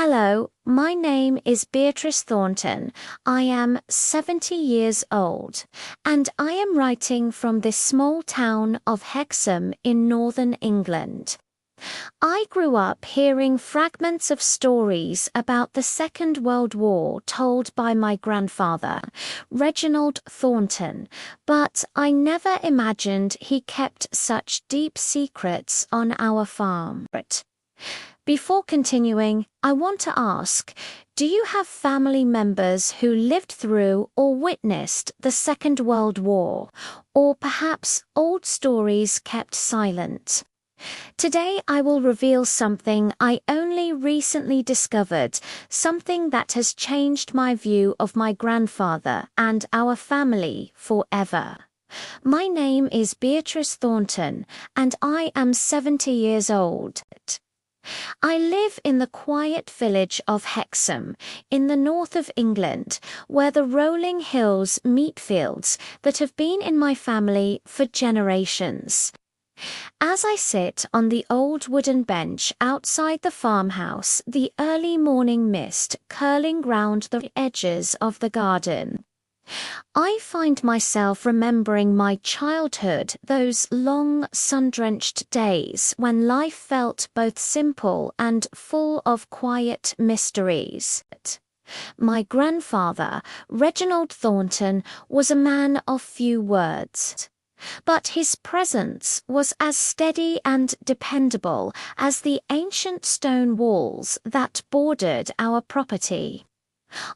Hello, my name is Beatrice Thornton. I am 70 years old, and I am writing from this small town of Hexham in northern England. I grew up hearing fragments of stories about the Second World War told by my grandfather, Reginald Thornton, but I never imagined he kept such deep secrets on our farm. Before continuing, I want to ask, do you have family members who lived through or witnessed the Second World War, or perhaps old stories kept silent? Today I will reveal something I only recently discovered, something that has changed my view of my grandfather and our family forever. My name is Beatrice Thornton, and I am 70 years old. I live in the quiet village of Hexham, in the north of England, where the rolling hills meet fields that have been in my family for generations. As I sit on the old wooden bench outside the farmhouse, the early morning mist curling round the edges of the garden, I find myself remembering my childhood, those long, sun-drenched days when life felt both simple and full of quiet mysteries. My grandfather, Reginald Thornton, was a man of few words, but his presence was as steady and dependable as the ancient stone walls that bordered our property.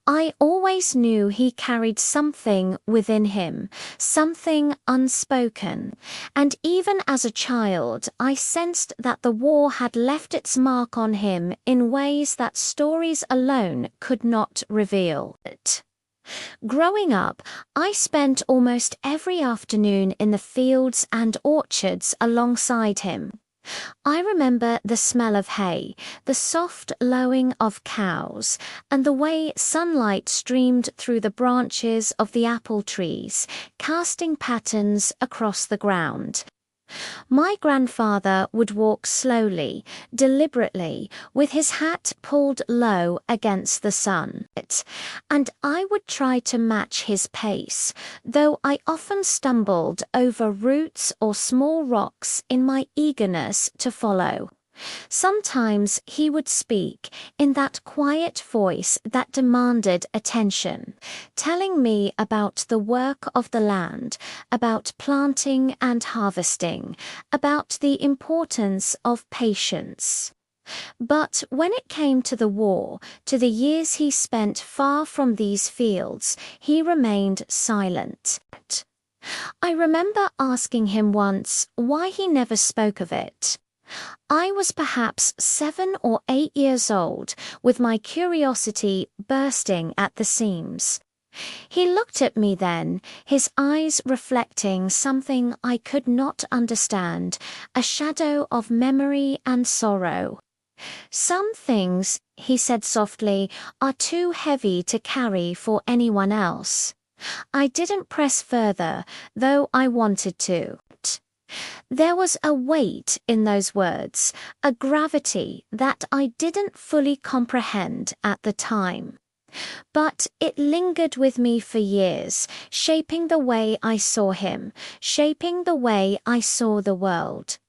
I always knew he carried something within him, something unspoken, and even as a child I sensed that the war had left its mark on him in ways that stories alone could not reveal. Growing up, I spent almost every afternoon in the fields and orchards alongside him. I remember the smell of hay, the soft lowing of cows, and the way sunlight streamed through the branches of the apple trees, casting patterns across the ground. My grandfather would walk slowly, deliberately, with his hat pulled low against the sun, and I would try to match his pace, though I often stumbled over roots or small rocks in my eagerness to follow. Sometimes he would speak in that quiet voice that demanded attention, telling me about the work of the land, about planting and harvesting, about the importance of patience. But when it came to the war, to the years he spent far from these fields, he remained silent. I remember asking him once why he never spoke of it. I was perhaps 7 or 8 years old, with my curiosity bursting at the seams. He looked at me then, his eyes reflecting something I could not understand, a shadow of memory and sorrow. "Some things," he said softly, "are too heavy to carry for anyone else." I didn't press further, though I wanted to. There was a weight in those words, a gravity that I didn't fully comprehend at the time. But it lingered with me for years, shaping the way I saw him, shaping the way I saw the world.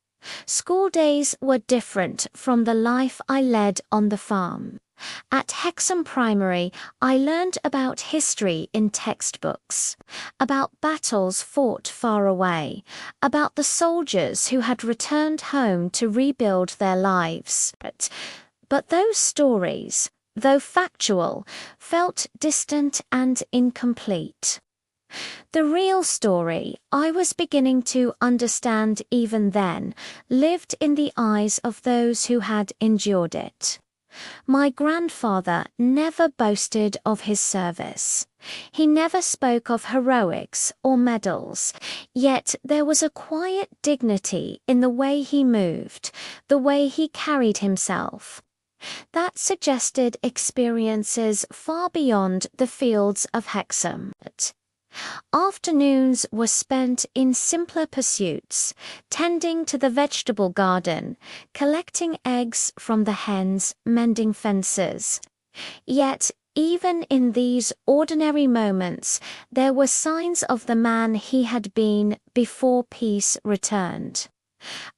School days were different from the life I led on the farm. At Hexham Primary, I learned about history in textbooks, about battles fought far away, about the soldiers who had returned home to rebuild their lives. But those stories, though factual, felt distant and incomplete. The real story, I was beginning to understand even then, lived in the eyes of those who had endured it. My grandfather never boasted of his service. He never spoke of heroics or medals, yet there was a quiet dignity in the way he moved, the way he carried himself, that suggested experiences far beyond the fields of Hexham. Afternoons were spent in simpler pursuits, tending to the vegetable garden, collecting eggs from the hens, mending fences. Yet, even in these ordinary moments, there were signs of the man he had been before peace returned.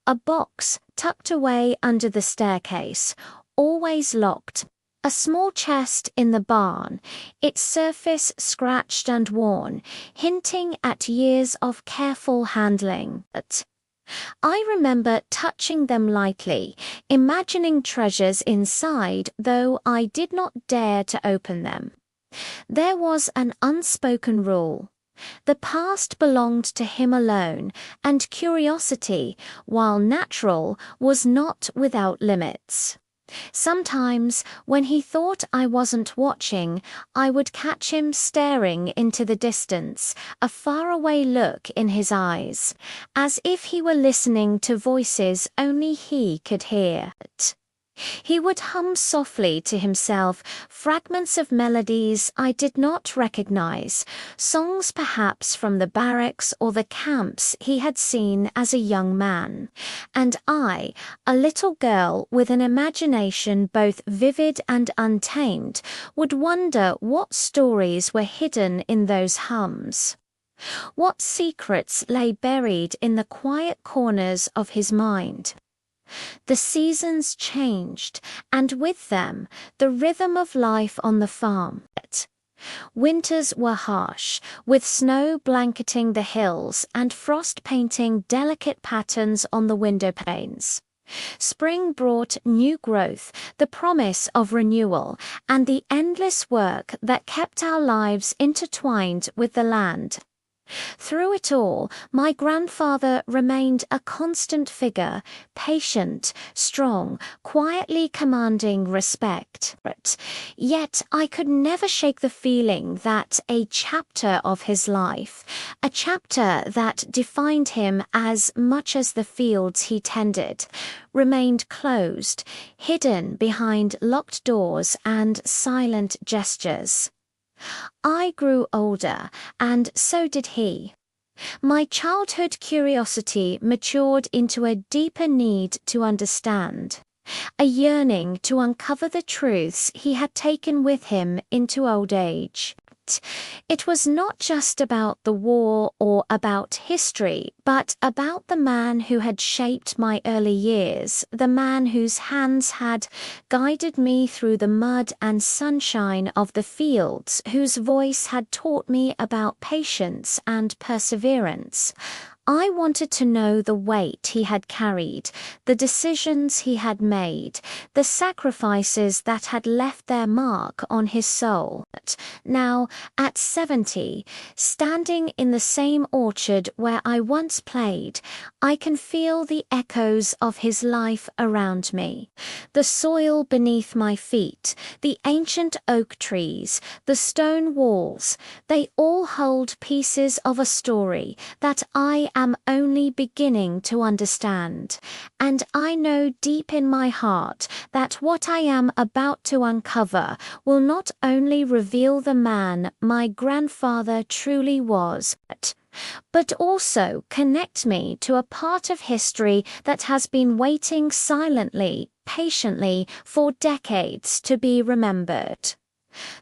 A box tucked away under the staircase, always locked. A small chest in the barn, its surface scratched and worn, hinting at years of careful handling. I remember touching them lightly, imagining treasures inside, though I did not dare to open them. There was an unspoken rule. The past belonged to him alone, and curiosity, while natural, was not without limits. Sometimes, when he thought I wasn't watching, I would catch him staring into the distance, a faraway look in his eyes, as if he were listening to voices only he could hear. He would hum softly to himself fragments of melodies I did not recognize, songs perhaps from the barracks or the camps he had seen as a young man. And I, a little girl with an imagination both vivid and untamed, would wonder what stories were hidden in those hums. What secrets lay buried in the quiet corners of his mind. The seasons changed, and with them, the rhythm of life on the farm. Winters were harsh, with snow blanketing the hills and frost painting delicate patterns on the window panes. Spring brought new growth, the promise of renewal, and the endless work that kept our lives intertwined with the land. Through it all, my grandfather remained a constant figure, patient, strong, quietly commanding respect. Yet I could never shake the feeling that a chapter of his life, a chapter that defined him as much as the fields he tended, remained closed, hidden behind locked doors and silent gestures. I grew older, and so did he. My childhood curiosity matured into a deeper need to understand, a yearning to uncover the truths he had taken with him into old age. It was not just about the war or about history, but about the man who had shaped my early years, the man whose hands had guided me through the mud and sunshine of the fields, whose voice had taught me about patience and perseverance. I wanted to know the weight he had carried, the decisions he had made, the sacrifices that had left their mark on his soul. Now, at 70, standing in the same orchard where I once played, I can feel the echoes of his life around me. The soil beneath my feet, the ancient oak trees, the stone walls, they all hold pieces of a story that I am only beginning to understand, and I know deep in my heart that what I am about to uncover will not only reveal the man my grandfather truly was, but also connect me to a part of history that has been waiting silently, patiently, for decades to be remembered.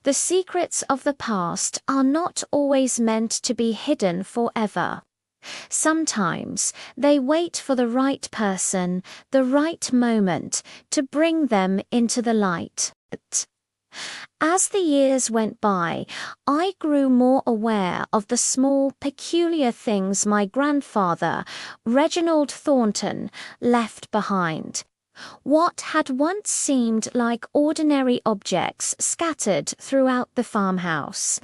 The secrets of the past are not always meant to be hidden forever. Sometimes they wait for the right person, the right moment, to bring them into the light. As the years went by, I grew more aware of the small, peculiar things my grandfather, Reginald Thornton, left behind. What had once seemed like ordinary objects scattered throughout the farmhouse,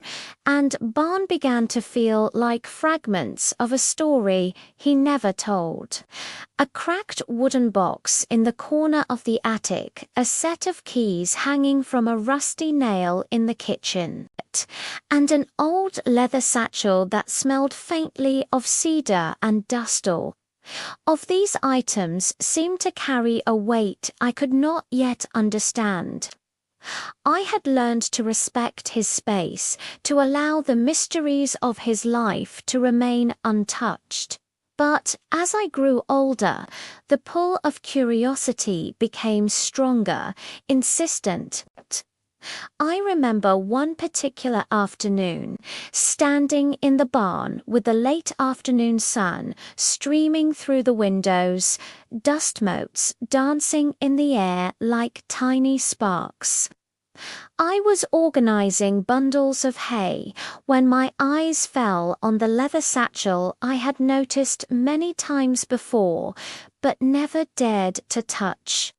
and barn began to feel like fragments of a story he never told. A cracked wooden box in the corner of the attic, a set of keys hanging from a rusty nail in the kitchen, and an old leather satchel that smelled faintly of cedar and dustal. Of these items seemed to carry a weight I could not yet understand. I had learned to respect his space, to allow the mysteries of his life to remain untouched. But as I grew older, the pull of curiosity became stronger, insistent. I remember one particular afternoon, standing in the barn with the late afternoon sun streaming through the windows, dust motes dancing in the air like tiny sparks. I was organizing bundles of hay when my eyes fell on the leather satchel I had noticed many times before, but never dared to touch.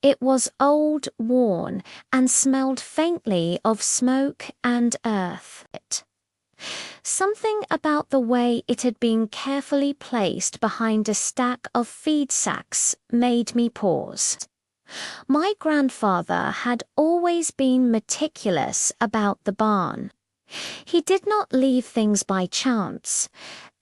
It was old, worn, and smelled faintly of smoke and earth. Something about the way it had been carefully placed behind a stack of feed sacks made me pause. My grandfather had always been meticulous about the barn. He did not leave things by chance.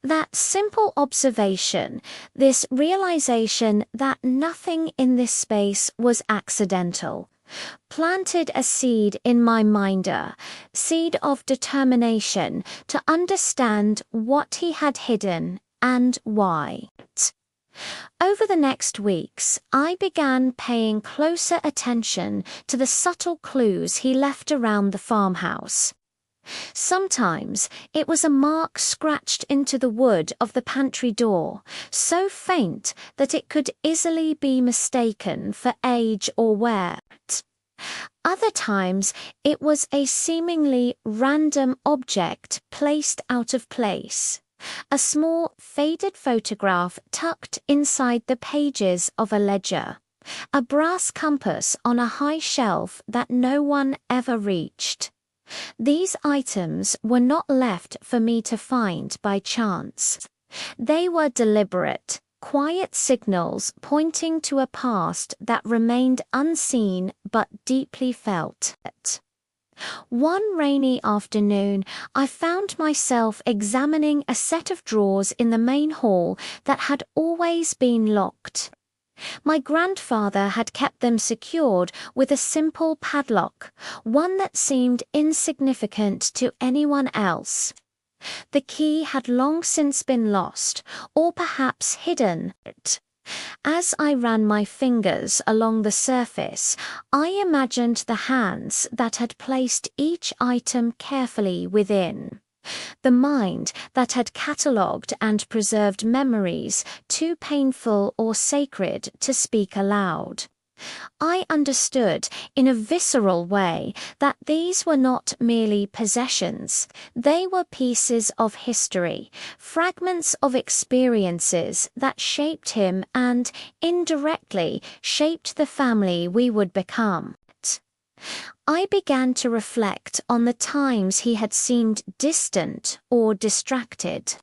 That simple observation, this realization that nothing in this space was accidental, planted a seed in my minder, seed of determination to understand what he had hidden and why. Over the next weeks, I began paying closer attention to the subtle clues he left around the farmhouse. Sometimes it was a mark scratched into the wood of the pantry door, so faint that it could easily be mistaken for age or wear. Other times it was a seemingly random object placed out of place. A small, faded photograph tucked inside the pages of a ledger. A brass compass on a high shelf that no one ever reached. These items were not left for me to find by chance. They were deliberate, quiet signals pointing to a past that remained unseen but deeply felt. One rainy afternoon, I found myself examining a set of drawers in the main hall that had always been locked. My grandfather had kept them secured with a simple padlock, one that seemed insignificant to anyone else. The key had long since been lost, or perhaps hidden. As I ran my fingers along the surface, I imagined the hands that had placed each item carefully within. The mind that had catalogued and preserved memories too painful or sacred to speak aloud. I understood in a visceral way that these were not merely possessions. They were pieces of history, fragments of experiences that shaped him and, indirectly, shaped the family we would become. I began to reflect on the times he had seemed distant or distracted.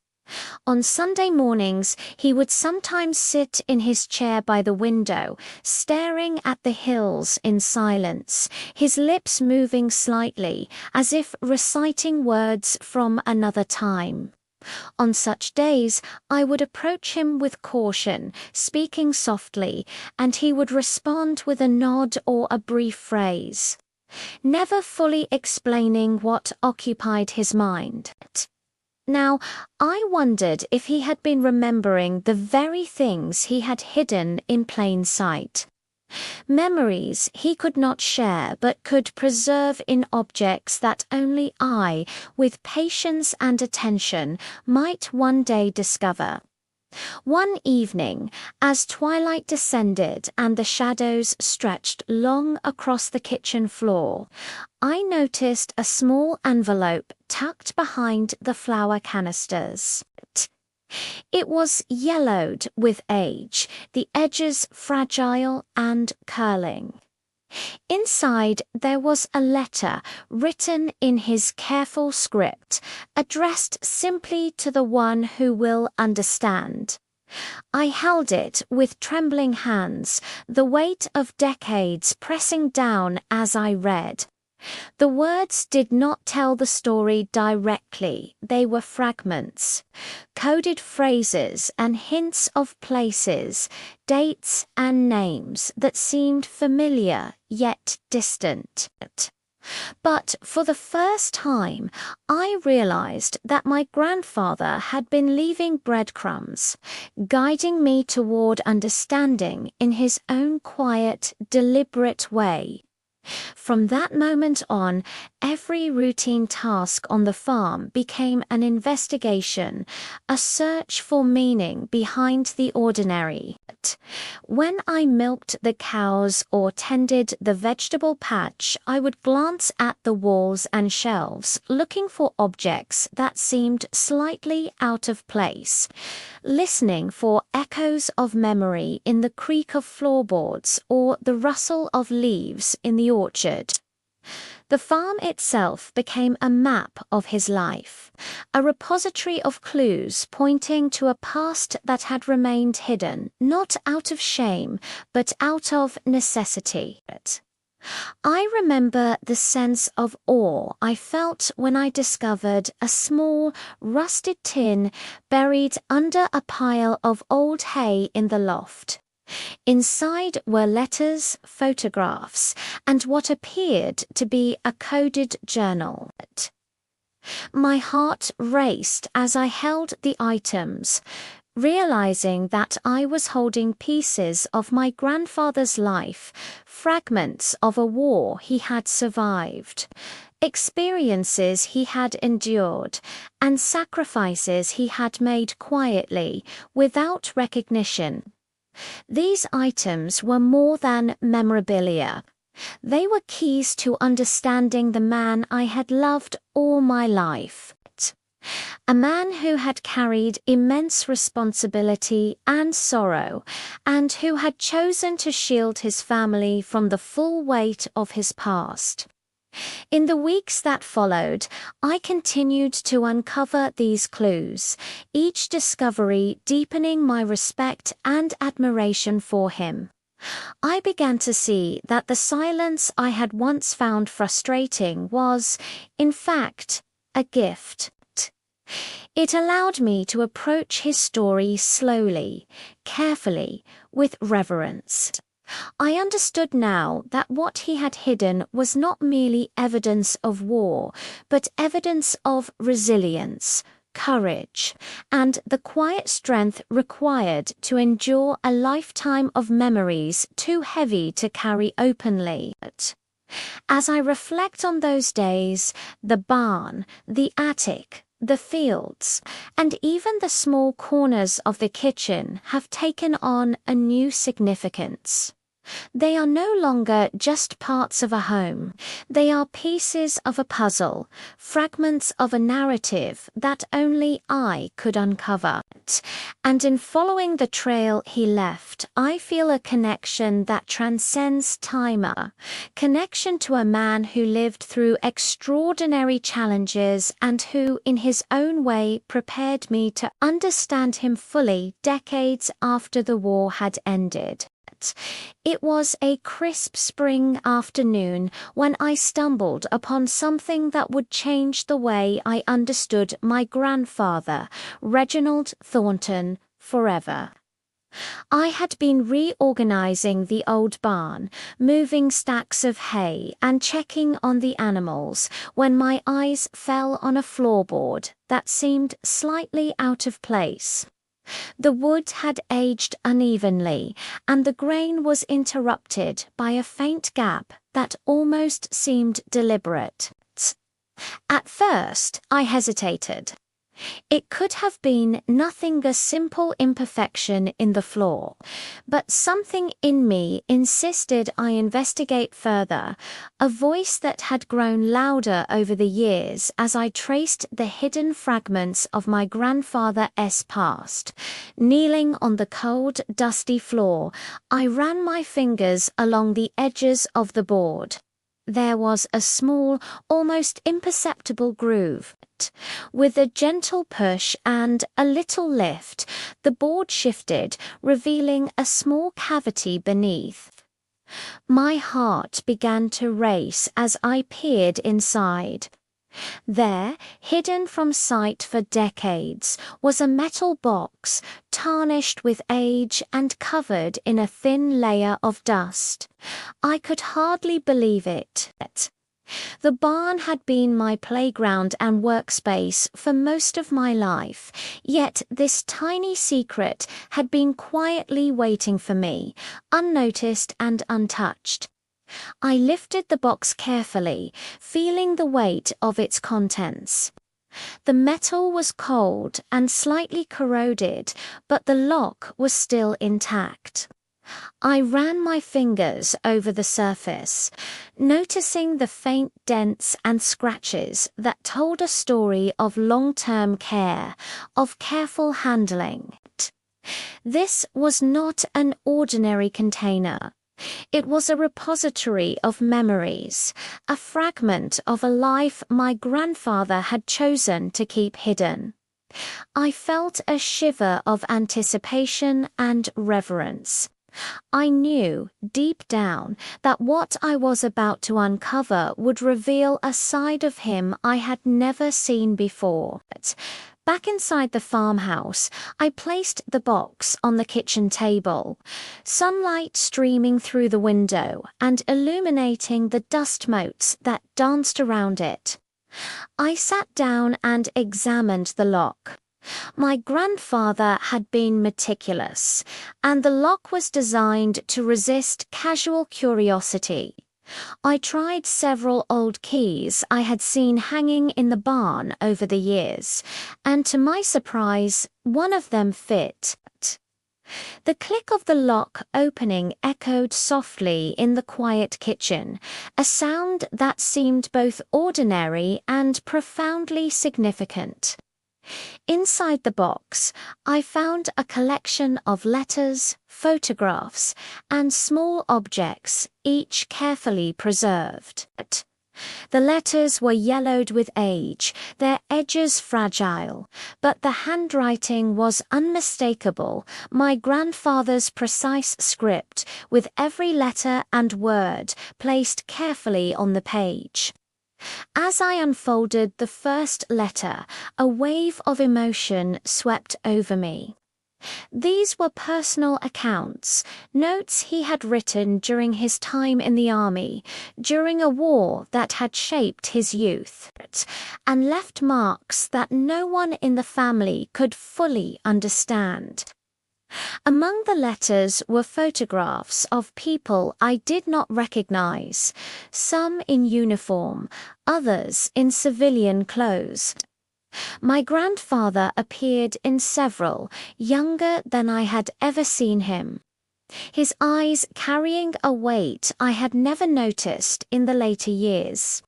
On Sunday mornings, he would sometimes sit in his chair by the window, staring at the hills in silence, his lips moving slightly, as if reciting words from another time. On such days, I would approach him with caution, speaking softly, and he would respond with a nod or a brief phrase, never fully explaining what occupied his mind. Now, I wondered if he had been remembering the very things he had hidden in plain sight. Memories he could not share but could preserve in objects that only I, with patience and attention, might one day discover. One evening, as twilight descended and the shadows stretched long across the kitchen floor, I noticed a small envelope tucked behind the flour canisters. It was yellowed with age, the edges fragile and curling. Inside there was a letter written in his careful script, addressed simply to the one who will understand. I held it with trembling hands, the weight of decades pressing down as I read. The words did not tell the story directly, they were fragments, coded phrases and hints of places, dates and names that seemed familiar yet distant. But for the first time, I realized that my grandfather had been leaving breadcrumbs, guiding me toward understanding in his own quiet, deliberate way. From that moment on, every routine task on the farm became an investigation, a search for meaning behind the ordinary. When I milked the cows or tended the vegetable patch, I would glance at the walls and shelves, looking for objects that seemed slightly out of place, listening for echoes of memory in the creak of floorboards or the rustle of leaves in the orchard. The farm itself became a map of his life, a repository of clues pointing to a past that had remained hidden, not out of shame, but out of necessity. I remember the sense of awe I felt when I discovered a small, rusted tin buried under a pile of old hay in the loft. Inside were letters, photographs, and what appeared to be a coded journal. My heart raced as I held the items, realizing that I was holding pieces of my grandfather's life, fragments of a war he had survived, experiences he had endured, and sacrifices he had made quietly, without recognition. These items were more than memorabilia. They were keys to understanding the man I had loved all my life. A man who had carried immense responsibility and sorrow, and who had chosen to shield his family from the full weight of his past. In the weeks that followed, I continued to uncover these clues, each discovery deepening my respect and admiration for him. I began to see that the silence I had once found frustrating was, in fact, a gift. It allowed me to approach his story slowly, carefully, with reverence. I understood now that what he had hidden was not merely evidence of war, but evidence of resilience, courage, and the quiet strength required to endure a lifetime of memories too heavy to carry openly. As I reflect on those days, the barn, the attic, the fields, and even the small corners of the kitchen have taken on a new significance. They are no longer just parts of a home. They are pieces of a puzzle, fragments of a narrative that only I could uncover. And in following the trail he left, I feel a connection that transcends time, a connection to a man who lived through extraordinary challenges and who, in his own way, prepared me to understand him fully decades after the war had ended. It was a crisp spring afternoon when I stumbled upon something that would change the way I understood my grandfather, Reginald Thornton, forever. I had been reorganizing the old barn, moving stacks of hay and checking on the animals when my eyes fell on a floorboard that seemed slightly out of place. The wood had aged unevenly, and the grain was interrupted by a faint gap that almost seemed deliberate. At first, I hesitated. It could have been nothing, a simple imperfection in the floor, but something in me insisted I investigate further, a voice that had grown louder over the years as I traced the hidden fragments of my grandfather's past. Kneeling on the cold, dusty floor, I ran my fingers along the edges of the board. There was a small, almost imperceptible groove. With a gentle push and a little lift, the board shifted, revealing a small cavity beneath. My heart began to race as I peered inside. There, hidden from sight for decades, was a metal box, tarnished with age and covered in a thin layer of dust. I could hardly believe it. The barn had been my playground and workspace for most of my life, yet this tiny secret had been quietly waiting for me, unnoticed and untouched. I lifted the box carefully, feeling the weight of its contents. The metal was cold and slightly corroded, but the lock was still intact. I ran my fingers over the surface, noticing the faint dents and scratches that told a story of long-term care, of careful handling. This was not an ordinary container. It was a repository of memories, a fragment of a life my grandfather had chosen to keep hidden. I felt a shiver of anticipation and reverence. I knew, deep down, that what I was about to uncover would reveal a side of him I had never seen before. Back inside the farmhouse, I placed the box on the kitchen table, sunlight streaming through the window and illuminating the dust motes that danced around it. I sat down and examined the lock. My grandfather had been meticulous, and the lock was designed to resist casual curiosity. I tried several old keys I had seen hanging in the barn over the years, and to my surprise, one of them fit. The click of the lock opening echoed softly in the quiet kitchen, a sound that seemed both ordinary and profoundly significant. Inside the box, I found a collection of letters, photographs, and small objects, each carefully preserved. The letters were yellowed with age, their edges fragile, but the handwriting was unmistakable, my grandfather's precise script, with every letter and word placed carefully on the page. As I unfolded the first letter, a wave of emotion swept over me. These were personal accounts, notes he had written during his time in the army, during a war that had shaped his youth, and left marks that no one in the family could fully understand. Among the letters were photographs of people I did not recognize, some in uniform, others in civilian clothes. My grandfather appeared in several, younger than I had ever seen him, his eyes carrying a weight I had never noticed in the later years.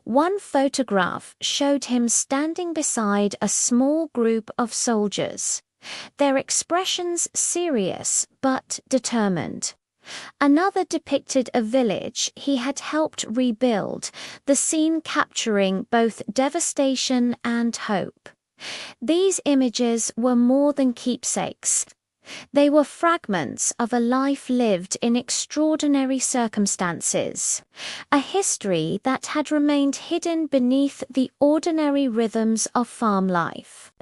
One photograph showed him standing beside a small group of soldiers, their expressions serious but determined. Another depicted a village he had helped rebuild, the scene capturing both devastation and hope. These images were more than keepsakes. They were fragments of a life lived in extraordinary circumstances, a history that had remained hidden beneath the ordinary rhythms of farm life.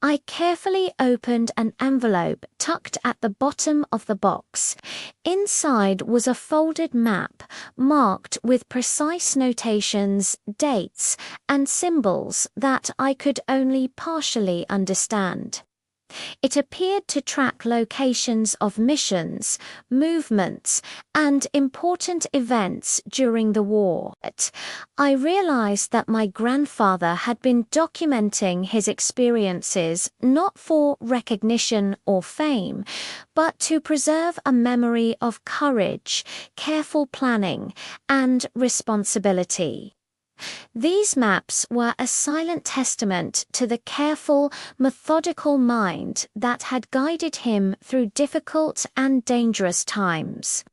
I carefully opened an envelope tucked at the bottom of the box. Inside was a folded map marked with precise notations, dates, and symbols that I could only partially understand. It appeared to track locations of missions, movements, and important events during the war. I realized that my grandfather had been documenting his experiences not for recognition or fame, but to preserve a memory of courage, careful planning, and responsibility. These maps were a silent testament to the careful, methodical mind that had guided him through difficult and dangerous times.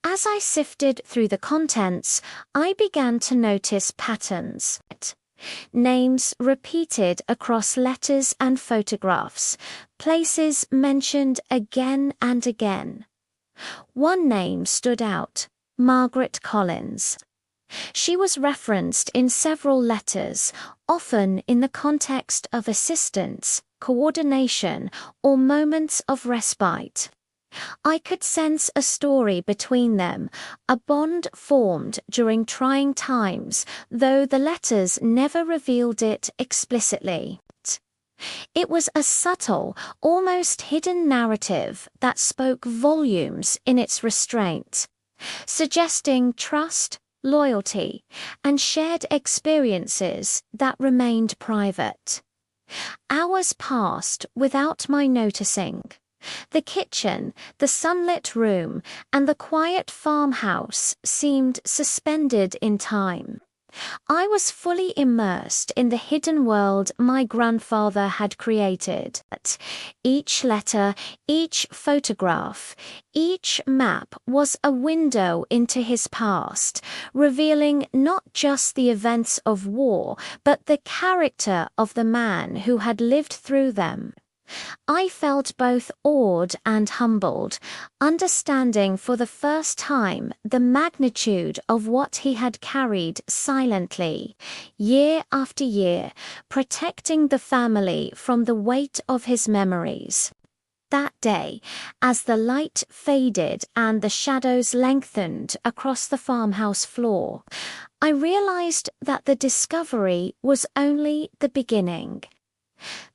As I sifted through the contents, I began to notice patterns. Names repeated across letters and photographs, places mentioned again and again. One name stood out: Margaret Collins. She was referenced in several letters, often in the context of assistance, coordination, or moments of respite. I could sense a story between them, a bond formed during trying times, though the letters never revealed it explicitly. It was a subtle, almost hidden narrative that spoke volumes in its restraint, suggesting trust, loyalty, and shared experiences that remained private. Hours passed without my noticing. The kitchen, the sunlit room, and the quiet farmhouse seemed suspended in time. I was fully immersed in the hidden world my grandfather had created. Each letter, each photograph, each map was a window into his past, revealing not just the events of war, but the character of the man who had lived through them. I felt both awed and humbled, understanding for the first time the magnitude of what he had carried silently, year after year, protecting the family from the weight of his memories. That day, as the light faded and the shadows lengthened across the farmhouse floor, I realized that the discovery was only the beginning.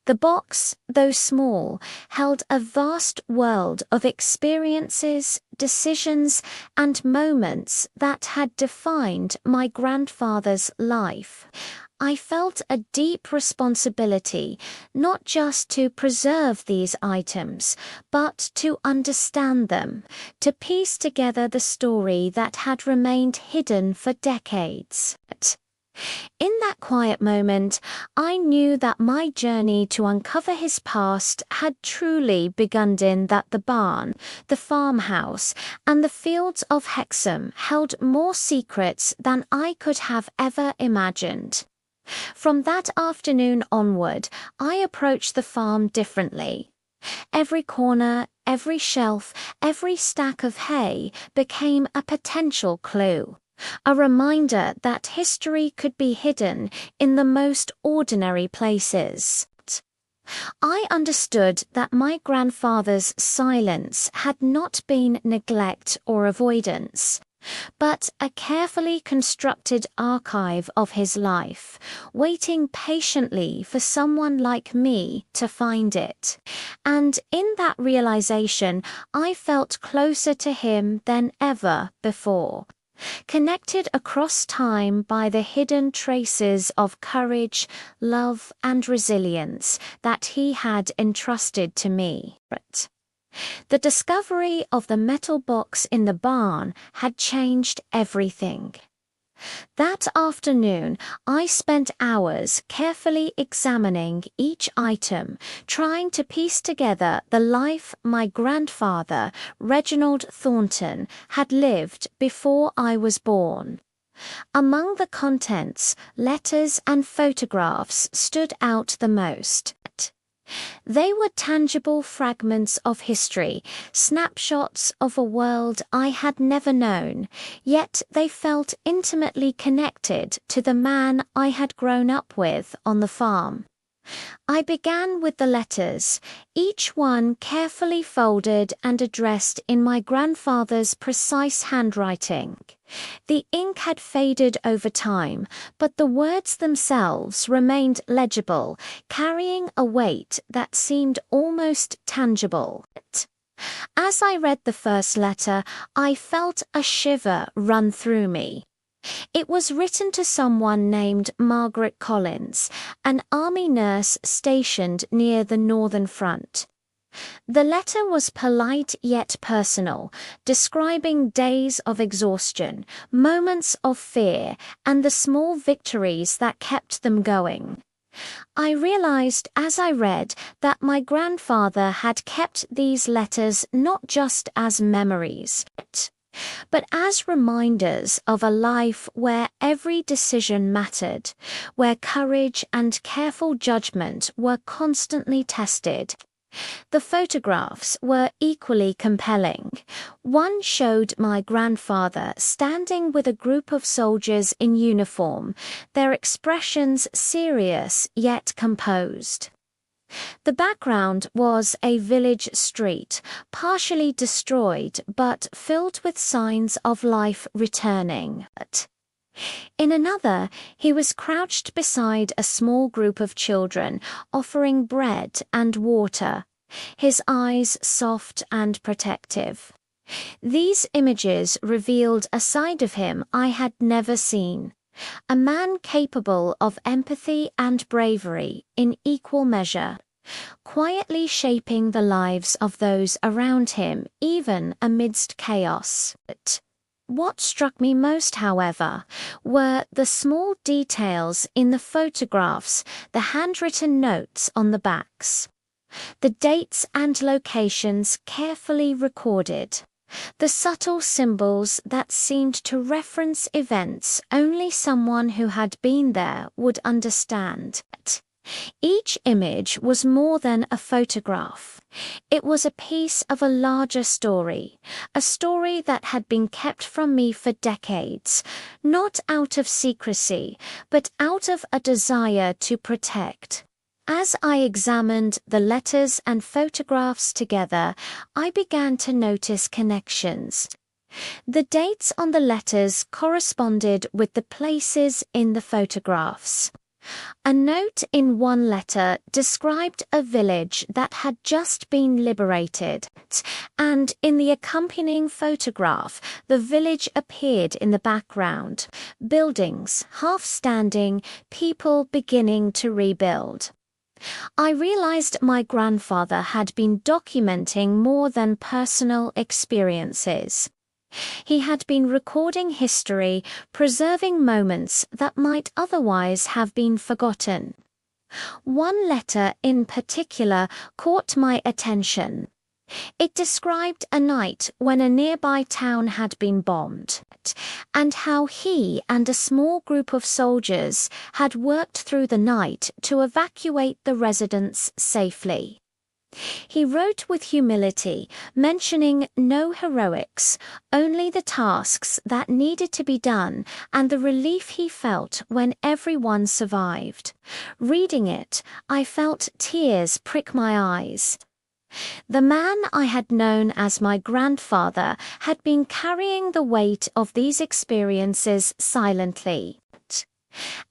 The box, though small, held a vast world of experiences, decisions, and moments that had defined my grandfather's life. I felt a deep responsibility not just to preserve these items, but to understand them, to piece together the story that had remained hidden for decades. In that quiet moment, I knew that my journey to uncover his past had truly begun, in that the barn, the farmhouse, and the fields of Hexham held more secrets than I could have ever imagined. From that afternoon onward, I approached the farm differently. Every corner, every shelf, every stack of hay became a potential clue. A reminder that history could be hidden in the most ordinary places. I understood that my grandfather's silence had not been neglect or avoidance, but a carefully constructed archive of his life, waiting patiently for someone like me to find it. And in that realization, I felt closer to him than ever before, connected across time by the hidden traces of courage, love, and resilience that he had entrusted to me. The discovery of the metal box in the barn had changed everything. That afternoon, I spent hours carefully examining each item, trying to piece together the life my grandfather, Reginald Thornton, had lived before I was born. Among the contents, letters and photographs stood out the most. They were tangible fragments of history, snapshots of a world I had never known, yet they felt intimately connected to the man I had grown up with on the farm. I began with the letters, each one carefully folded and addressed in my grandfather's precise handwriting. The ink had faded over time, but the words themselves remained legible, carrying a weight that seemed almost tangible. As I read the first letter, I felt a shiver run through me. It was written to someone named Margaret Collins, an army nurse stationed near the Northern Front. The letter was polite yet personal, describing days of exhaustion, moments of fear, and the small victories that kept them going. I realized as I read that my grandfather had kept these letters not just as memories, but as reminders of a life where every decision mattered, where courage and careful judgment were constantly tested. The photographs were equally compelling. One showed my grandfather standing with a group of soldiers in uniform, their expressions serious yet composed. The background was a village street, partially destroyed but filled with signs of life returning. In another, he was crouched beside a small group of children, offering bread and water, his eyes soft and protective. These images revealed a side of him I had never seen, a man capable of empathy and bravery in equal measure, quietly shaping the lives of those around him even amidst chaos. What struck me most, however, were the small details in the photographs, the handwritten notes on the backs, the dates and locations carefully recorded, the subtle symbols that seemed to reference events only someone who had been there would understand. Each image was more than a photograph. It was a piece of a larger story, a story that had been kept from me for decades, not out of secrecy, but out of a desire to protect. As I examined the letters and photographs together, I began to notice connections. The dates on the letters corresponded with the places in the photographs. A note in one letter described a village that had just been liberated, and in the accompanying photograph, the village appeared in the background, buildings half standing, people beginning to rebuild. I realized my grandfather had been documenting more than personal experiences. He had been recording history, preserving moments that might otherwise have been forgotten. One letter in particular caught my attention. It described a night when a nearby town had been bombed, and how he and a small group of soldiers had worked through the night to evacuate the residents safely. He wrote with humility, mentioning no heroics, only the tasks that needed to be done and the relief he felt when everyone survived. Reading it, I felt tears prick my eyes. The man I had known as my grandfather had been carrying the weight of these experiences silently.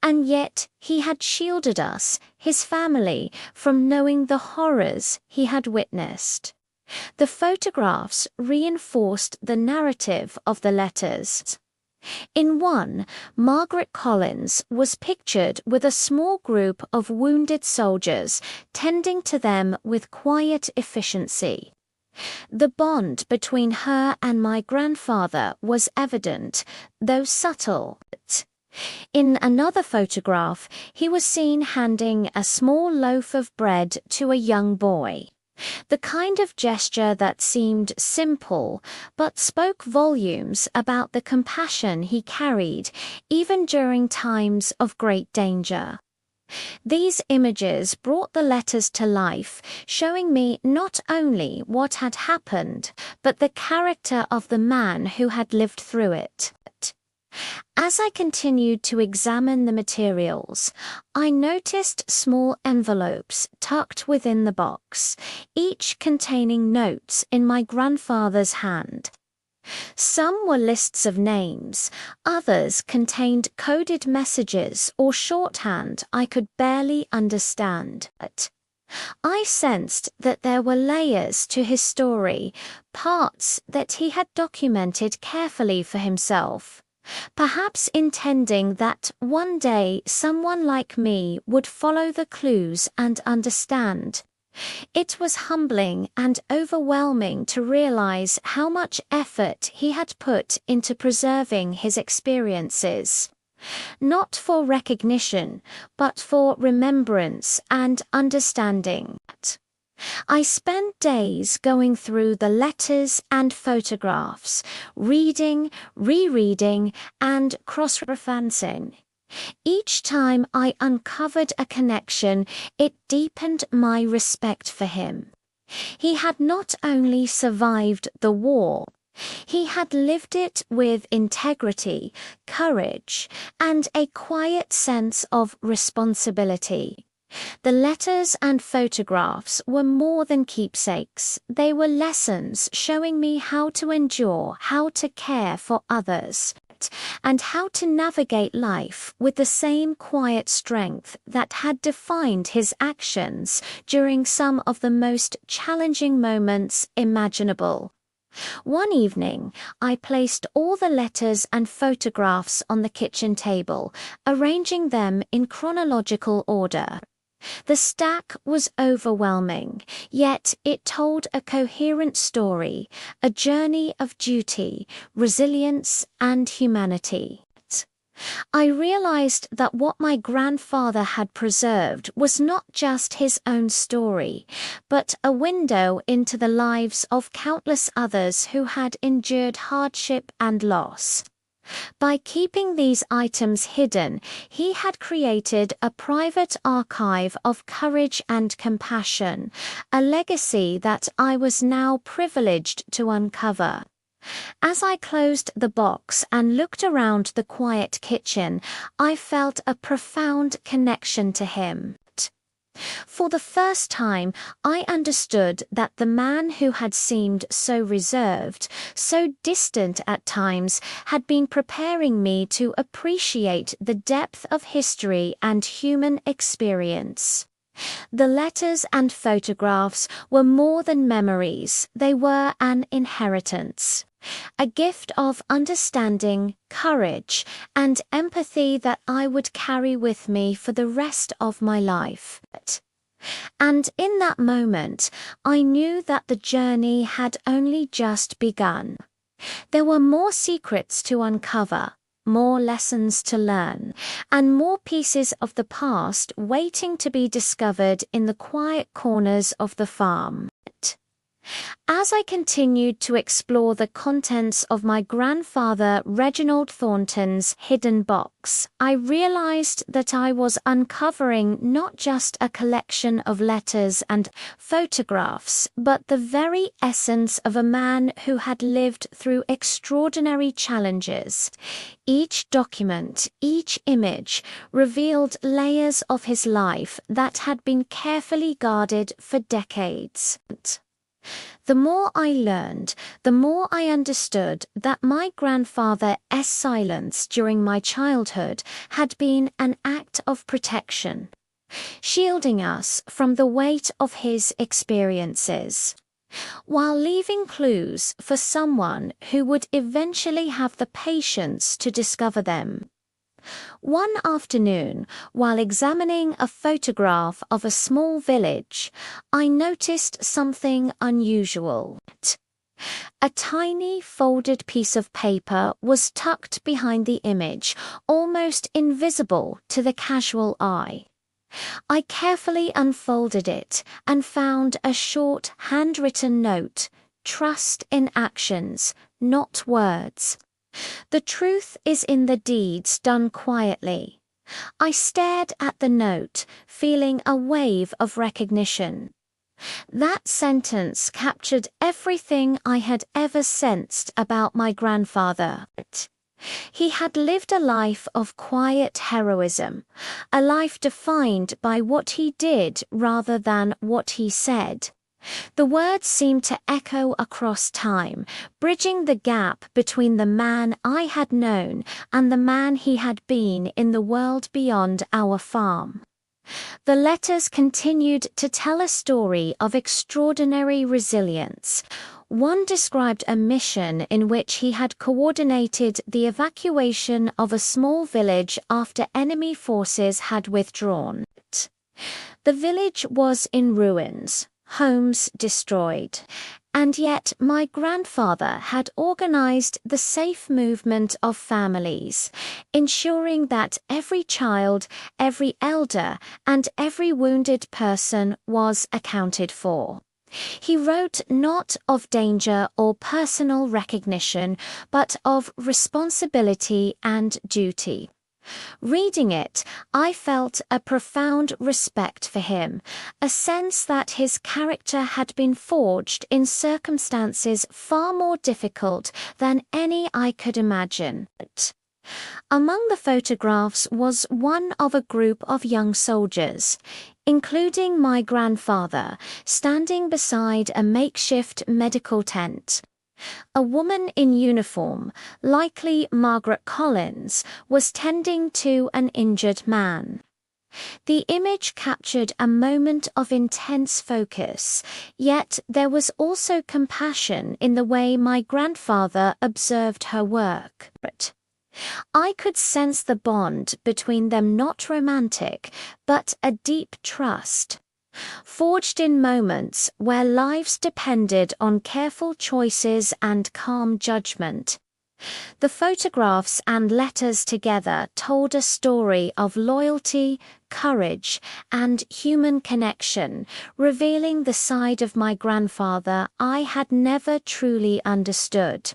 And yet he had shielded us, his family, from knowing the horrors he had witnessed. The photographs reinforced the narrative of the letters. In one, Margaret Collins was pictured with a small group of wounded soldiers, tending to them with quiet efficiency. The bond between her and my grandfather was evident, though subtle. In another photograph, he was seen handing a small loaf of bread to a young boy. The kind of gesture that seemed simple, but spoke volumes about the compassion he carried, even during times of great danger. These images brought the letters to life, showing me not only what had happened, but the character of the man who had lived through it. As I continued to examine the materials, I noticed small envelopes tucked within the box, each containing notes in my grandfather's hand. Some were lists of names, others contained coded messages or shorthand I could barely understand. I sensed that there were layers to his story, parts that he had documented carefully for himself, perhaps intending that one day someone like me would follow the clues and understand. It was humbling and overwhelming to realize how much effort he had put into preserving his experiences, not for recognition, but for remembrance and understanding. I spent days going through the letters and photographs, reading, rereading, and cross-referencing. Each time I uncovered a connection, it deepened my respect for him. He had not only survived the war, he had lived it with integrity, courage, and a quiet sense of responsibility. The letters and photographs were more than keepsakes. They were lessons showing me how to endure, how to care for others, and how to navigate life with the same quiet strength that had defined his actions during some of the most challenging moments imaginable. One evening, I placed all the letters and photographs on the kitchen table, arranging them in chronological order. The stack was overwhelming, yet it told a coherent story, a journey of duty, resilience, and humanity. I realized that what my grandfather had preserved was not just his own story, but a window into the lives of countless others who had endured hardship and loss. By keeping these items hidden, he had created a private archive of courage and compassion, a legacy that I was now privileged to uncover. As I closed the box and looked around the quiet kitchen, I felt a profound connection to him. For the first time, I understood that the man who had seemed so reserved, so distant at times, had been preparing me to appreciate the depth of history and human experience. The letters and photographs were more than memories, they were an inheritance. A gift of understanding, courage, and empathy that I would carry with me for the rest of my life. And in that moment, I knew that the journey had only just begun. There were more secrets to uncover, more lessons to learn, and more pieces of the past waiting to be discovered in the quiet corners of the farm. As I continued to explore the contents of my grandfather Reginald Thornton's hidden box, I realized that I was uncovering not just a collection of letters and photographs, but the very essence of a man who had lived through extraordinary challenges. Each document, each image, revealed layers of his life that had been carefully guarded for decades. The more I learned, the more I understood that my grandfather's silence during my childhood had been an act of protection, shielding us from the weight of his experiences, while leaving clues for someone who would eventually have the patience to discover them. One afternoon, while examining a photograph of a small village, I noticed something unusual. A tiny folded piece of paper was tucked behind the image, almost invisible to the casual eye. I carefully unfolded it and found a short handwritten note, "Trust in actions, not words. The truth is in the deeds done quietly." I stared at the note, feeling a wave of recognition. That sentence captured everything I had ever sensed about my grandfather. He had lived a life of quiet heroism, a life defined by what he did rather than what he said. The words seemed to echo across time, bridging the gap between the man I had known and the man he had been in the world beyond our farm. The letters continued to tell a story of extraordinary resilience. One described a mission in which he had coordinated the evacuation of a small village after enemy forces had withdrawn. The village was in ruins, homes destroyed, and yet my grandfather had organized the safe movement of families, ensuring that every child, every elder, and every wounded person was accounted for. He wrote not of danger or personal recognition, but of responsibility and duty. Reading it, I felt a profound respect for him, a sense that his character had been forged in circumstances far more difficult than any I could imagine. Among the photographs was one of a group of young soldiers, including my grandfather, standing beside a makeshift medical tent. A woman in uniform, likely Margaret Collins, was tending to an injured man. The image captured a moment of intense focus, yet there was also compassion in the way my grandfather observed her work. I could sense the bond between them, not romantic, but a deep trust, forged in moments where lives depended on careful choices and calm judgment. The photographs and letters together told a story of loyalty, courage, and human connection, revealing the side of my grandfather I had never truly understood.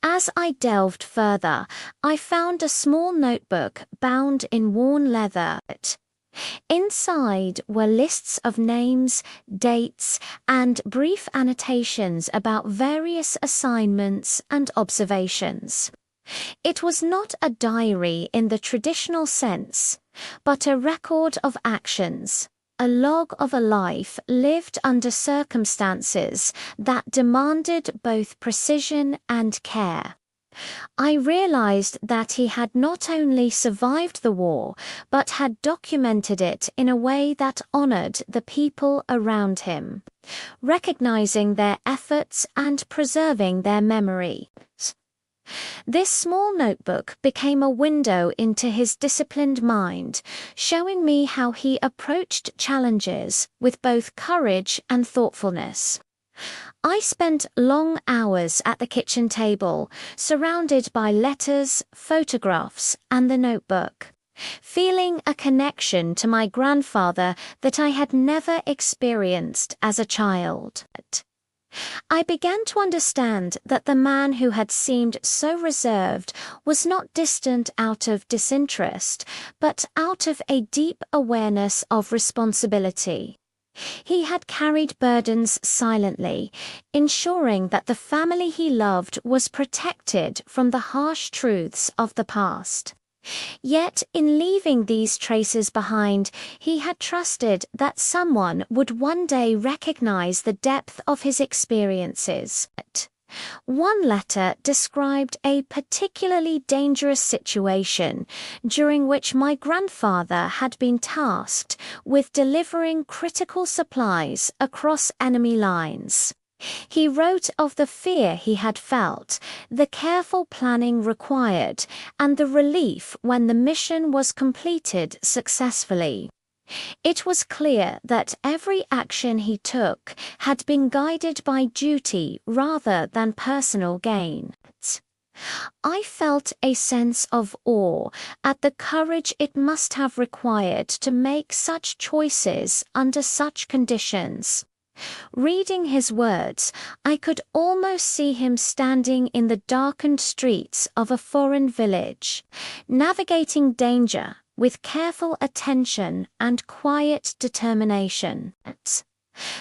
As I delved further, I found a small notebook bound in worn leather. Inside were lists of names, dates, and brief annotations about various assignments and observations. It was not a diary in the traditional sense, but a record of actions, a log of a life lived under circumstances that demanded both precision and care. I realized that he had not only survived the war, but had documented it in a way that honored the people around him, recognizing their efforts and preserving their memory. This small notebook became a window into his disciplined mind, showing me how he approached challenges with both courage and thoughtfulness. I spent long hours at the kitchen table, surrounded by letters, photographs, and the notebook, feeling a connection to my grandfather that I had never experienced as a child. I began to understand that the man who had seemed so reserved was not distant out of disinterest, but out of a deep awareness of responsibility. He had carried burdens silently, ensuring that the family he loved was protected from the harsh truths of the past. Yet in leaving these traces behind, he had trusted that someone would one day recognize the depth of his experiences. One letter described a particularly dangerous situation during which my grandfather had been tasked with delivering critical supplies across enemy lines. He wrote of the fear he had felt, the careful planning required, and the relief when the mission was completed successfully. It was clear that every action he took had been guided by duty rather than personal gain. I felt a sense of awe at the courage it must have required to make such choices under such conditions. Reading his words, I could almost see him standing in the darkened streets of a foreign village, navigating danger with careful attention and quiet determination.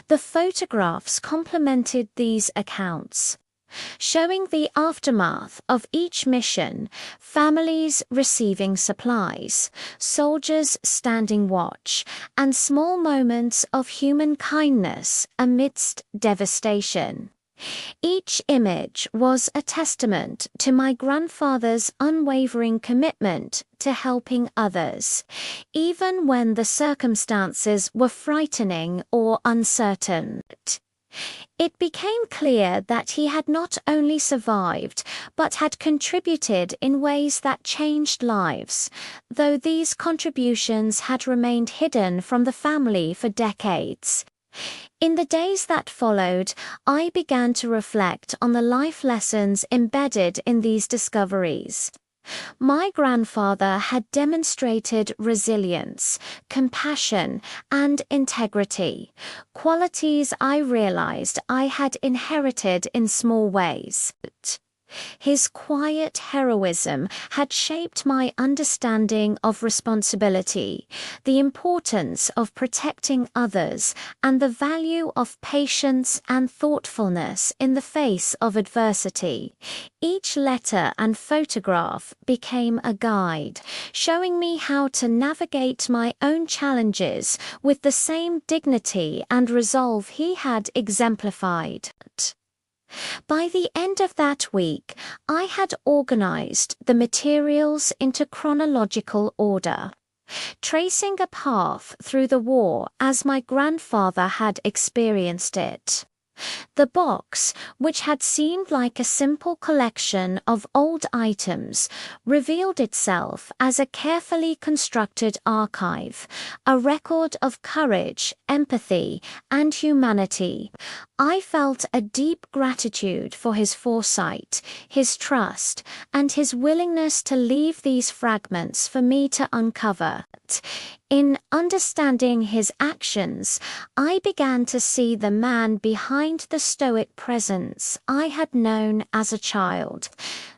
The photographs complemented these accounts, showing the aftermath of each mission, families receiving supplies, soldiers standing watch, and small moments of human kindness amidst devastation. Each image was a testament to my grandfather's unwavering commitment to helping others, even when the circumstances were frightening or uncertain. It became clear that he had not only survived, but had contributed in ways that changed lives, though these contributions had remained hidden from the family for decades. In the days that followed, I began to reflect on the life lessons embedded in these discoveries. My grandfather had demonstrated resilience, compassion, and integrity, qualities I realized I had inherited in small ways. His quiet heroism had shaped my understanding of responsibility, the importance of protecting others, and the value of patience and thoughtfulness in the face of adversity. Each letter and photograph became a guide, showing me how to navigate my own challenges with the same dignity and resolve he had exemplified. By the end of that week, I had organized the materials into chronological order, tracing a path through the war as my grandfather had experienced it. The box, which had seemed like a simple collection of old items, revealed itself as a carefully constructed archive, a record of courage, empathy, and humanity. I felt a deep gratitude for his foresight, his trust, and his willingness to leave these fragments for me to uncover. In understanding his actions, I began to see the man behind the stoic presence I had known as a child.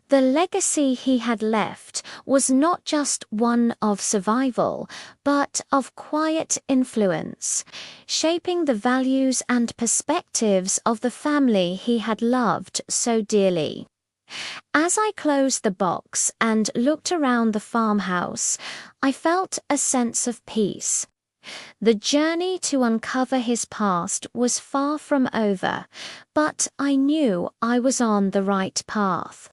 The legacy he had left was not just one of survival, but of quiet influence, shaping the values and perspectives of the family he had loved so dearly. As I closed the box and looked around the farmhouse, I felt a sense of peace. The journey to uncover his past was far from over, but I knew I was on the right path.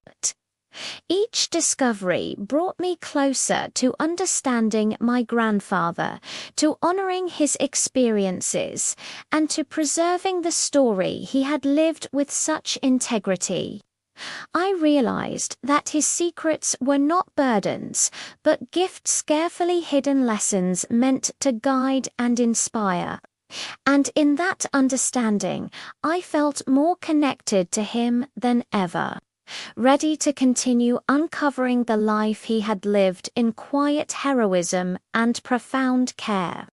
Each discovery brought me closer to understanding my grandfather, to honoring his experiences, and to preserving the story he had lived with such integrity. I realized that his secrets were not burdens, but gifts, carefully hidden lessons meant to guide and inspire. And in that understanding, I felt more connected to him than ever, ready to continue uncovering the life he had lived in quiet heroism and profound care.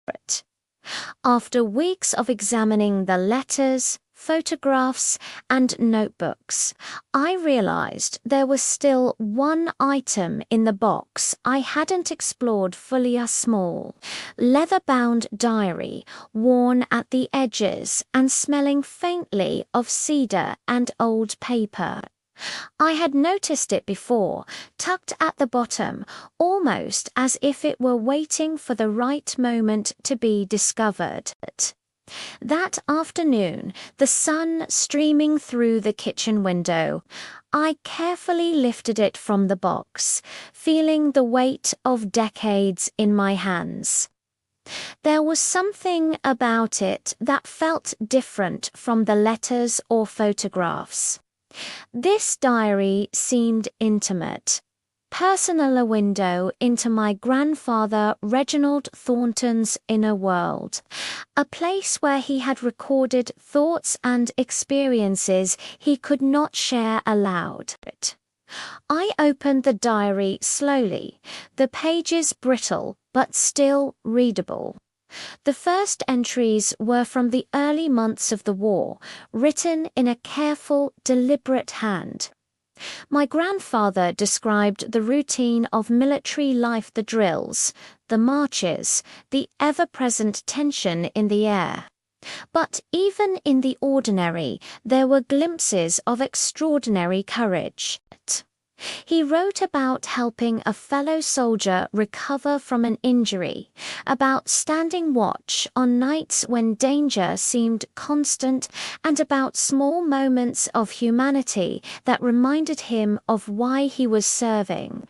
After weeks of examining the letters, photographs, and notebooks, I realized there was still one item in the box I hadn't explored fully: a small, leather-bound diary, worn at the edges and smelling faintly of cedar and old paper. I had noticed it before, tucked at the bottom, almost as if it were waiting for the right moment to be discovered. That afternoon, the sun streaming through the kitchen window, I carefully lifted it from the box, feeling the weight of decades in my hands. There was something about it that felt different from the letters or photographs. This diary seemed intimate, personal, a window into my grandfather Reginald Thornton's inner world, a place where he had recorded thoughts and experiences he could not share aloud. I opened the diary slowly, the pages brittle but still readable. The first entries were from the early months of the war, written in a careful, deliberate hand. My grandfather described the routine of military life: the drills, the marches, the ever-present tension in the air. But even in the ordinary, there were glimpses of extraordinary courage. He wrote about helping a fellow soldier recover from an injury, about standing watch on nights when danger seemed constant, and about small moments of humanity that reminded him of why he was serving.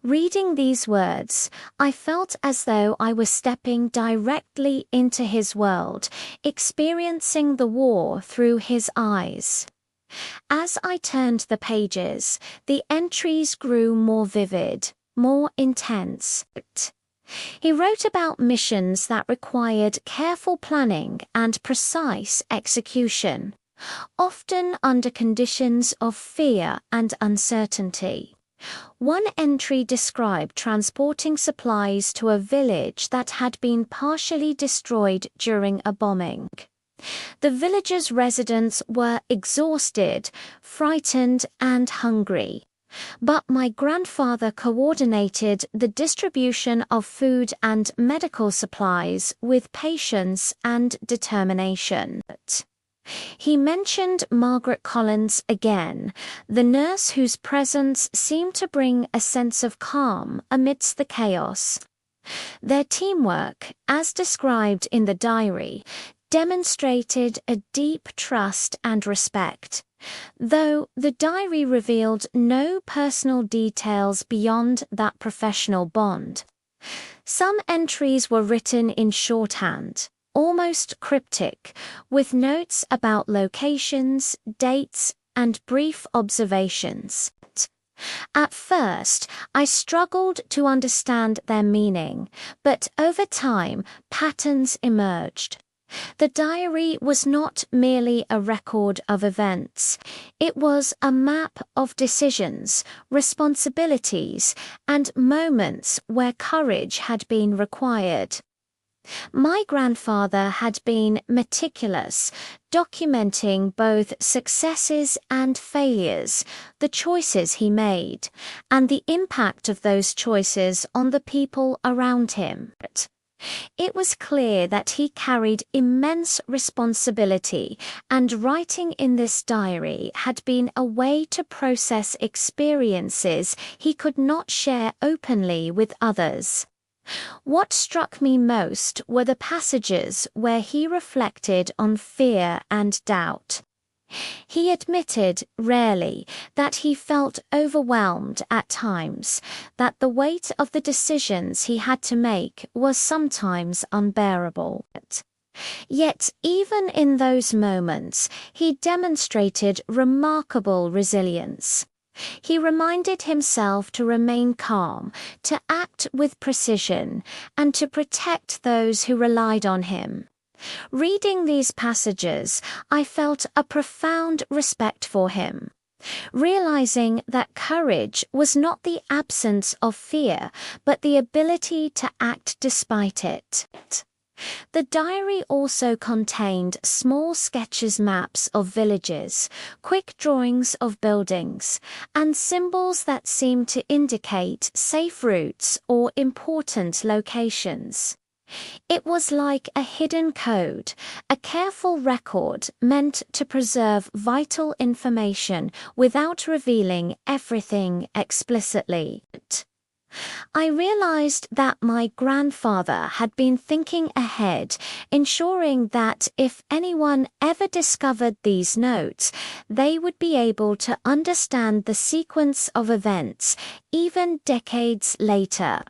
Reading these words, I felt as though I was stepping directly into his world, experiencing the war through his eyes. As I turned the pages, the entries grew more vivid, more intense. He wrote about missions that required careful planning and precise execution, often under conditions of fear and uncertainty. One entry described transporting supplies to a village that had been partially destroyed during a bombing. The village's residents were exhausted, frightened, and hungry. But my grandfather coordinated the distribution of food and medical supplies with patience and determination. He mentioned Margaret Collins again, the nurse whose presence seemed to bring a sense of calm amidst the chaos. Their teamwork, as described in the diary, demonstrated a deep trust and respect, though the diary revealed no personal details beyond that professional bond. Some entries were written in shorthand, almost cryptic, with notes about locations, dates, and brief observations. At first, I struggled to understand their meaning, but over time, patterns emerged. The diary was not merely a record of events. It was a map of decisions, responsibilities, and moments where courage had been required. My grandfather had been meticulous, documenting both successes and failures, the choices he made, and the impact of those choices on the people around him. It was clear that he carried immense responsibility, and writing in this diary had been a way to process experiences he could not share openly with others. What struck me most were the passages where he reflected on fear and doubt. He admitted, rarely, that he felt overwhelmed at times, that the weight of the decisions he had to make was sometimes unbearable. Yet, even in those moments, he demonstrated remarkable resilience. He reminded himself to remain calm, to act with precision, and to protect those who relied on him. Reading these passages, I felt a profound respect for him, realizing that courage was not the absence of fear, but the ability to act despite it. The diary also contained small sketches, maps of villages, quick drawings of buildings, and symbols that seemed to indicate safe routes or important locations. It was like a hidden code, a careful record meant to preserve vital information without revealing everything explicitly. I realized that my grandfather had been thinking ahead, ensuring that if anyone ever discovered these notes, they would be able to understand the sequence of events, even decades later.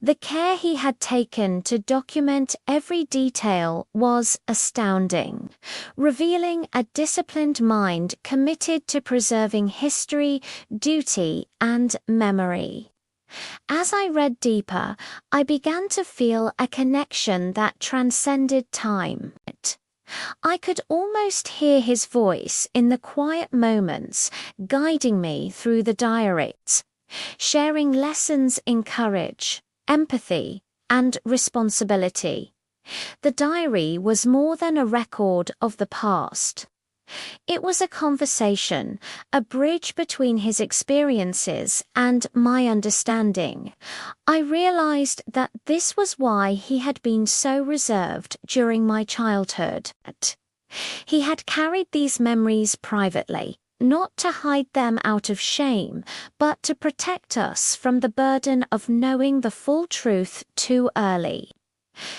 The care he had taken to document every detail was astounding, revealing a disciplined mind committed to preserving history, duty, and memory. As I read deeper, I began to feel a connection that transcended time. I could almost hear his voice in the quiet moments, guiding me through the diaries, sharing lessons in courage, empathy, and responsibility. The diary was more than a record of the past. It was a conversation, a bridge between his experiences and my understanding. I realized that this was why he had been so reserved during my childhood. He had carried these memories privately, not to hide them out of shame, but to protect us from the burden of knowing the full truth too early.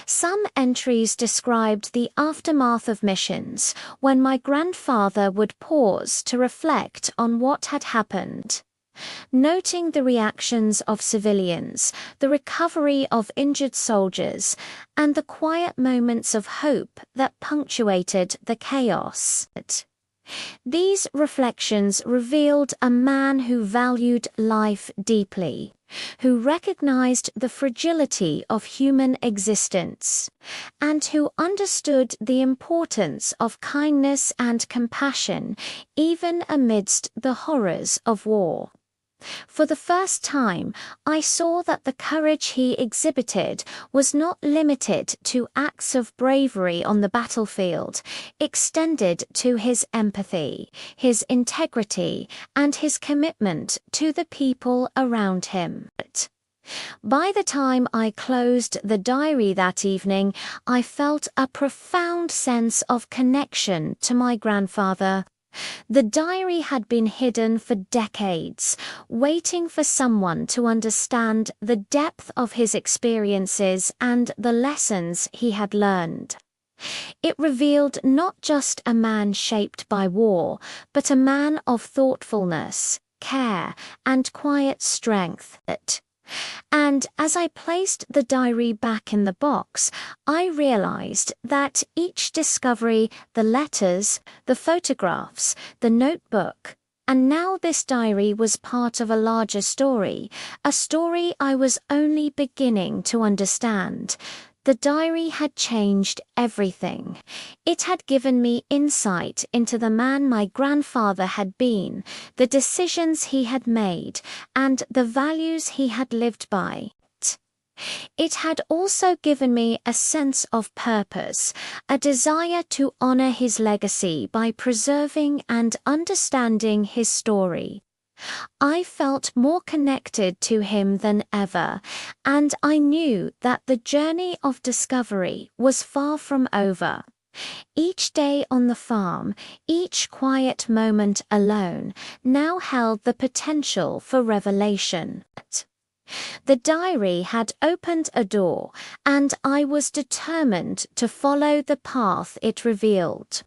Some entries described the aftermath of missions, when my grandfather would pause to reflect on what had happened. Noting the reactions of civilians, the recovery of injured soldiers, and the quiet moments of hope that punctuated the chaos. These reflections revealed a man who valued life deeply, who recognized the fragility of human existence, and who understood the importance of kindness and compassion even amidst the horrors of war. For the first time, I saw that the courage he exhibited was not limited to acts of bravery on the battlefield, extended to his empathy, his integrity, and his commitment to the people around him. By the time I closed the diary that evening, I felt a profound sense of connection to my grandfather. The diary had been hidden for decades, waiting for someone to understand the depth of his experiences and the lessons he had learned. It revealed not just a man shaped by war, but a man of thoughtfulness, care, and quiet strength. And as I placed the diary back in the box, I realized that each discovery, the letters, the photographs, the notebook, and now this diary was part of a larger story, a story I was only beginning to understand. The diary had changed everything. It had given me insight into the man my grandfather had been, the decisions he had made, and the values he had lived by. It had also given me a sense of purpose, a desire to honor his legacy by preserving and understanding his story. I felt more connected to him than ever, and I knew that the journey of discovery was far from over. Each day on the farm, each quiet moment alone, now held the potential for revelation. The diary had opened a door, and I was determined to follow the path it revealed.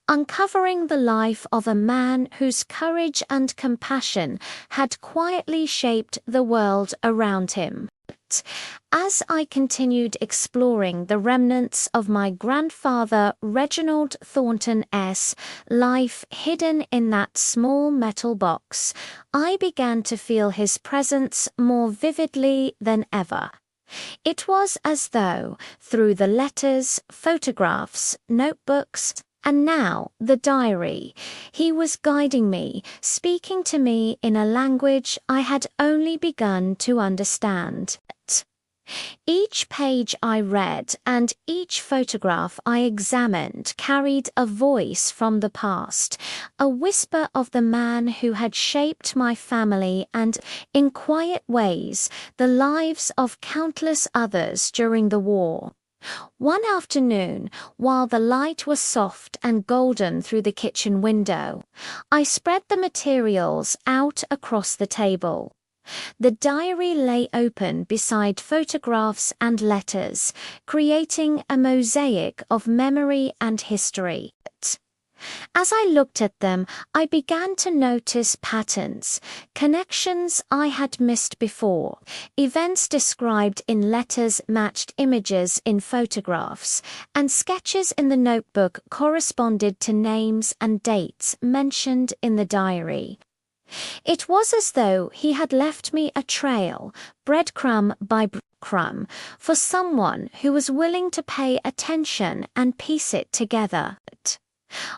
Uncovering the life of a man whose courage and compassion had quietly shaped the world around him. As I continued exploring the remnants of my grandfather Reginald Thornton's life hidden in that small metal box, I began to feel his presence more vividly than ever. It was as though, through the letters, photographs, notebooks, and now the diary, he was guiding me, speaking to me in a language I had only begun to understand. Each page I read and each photograph I examined carried a voice from the past, a whisper of the man who had shaped my family and, in quiet ways, the lives of countless others during the war. One afternoon, while the light was soft and golden through the kitchen window, I spread the materials out across the table. The diary lay open beside photographs and letters, creating a mosaic of memory and history. As I looked at them, I began to notice patterns, connections I had missed before. Events described in letters matched images in photographs, and sketches in the notebook corresponded to names and dates mentioned in the diary. It was as though he had left me a trail, breadcrumb by breadcrumb, for someone who was willing to pay attention and piece it together.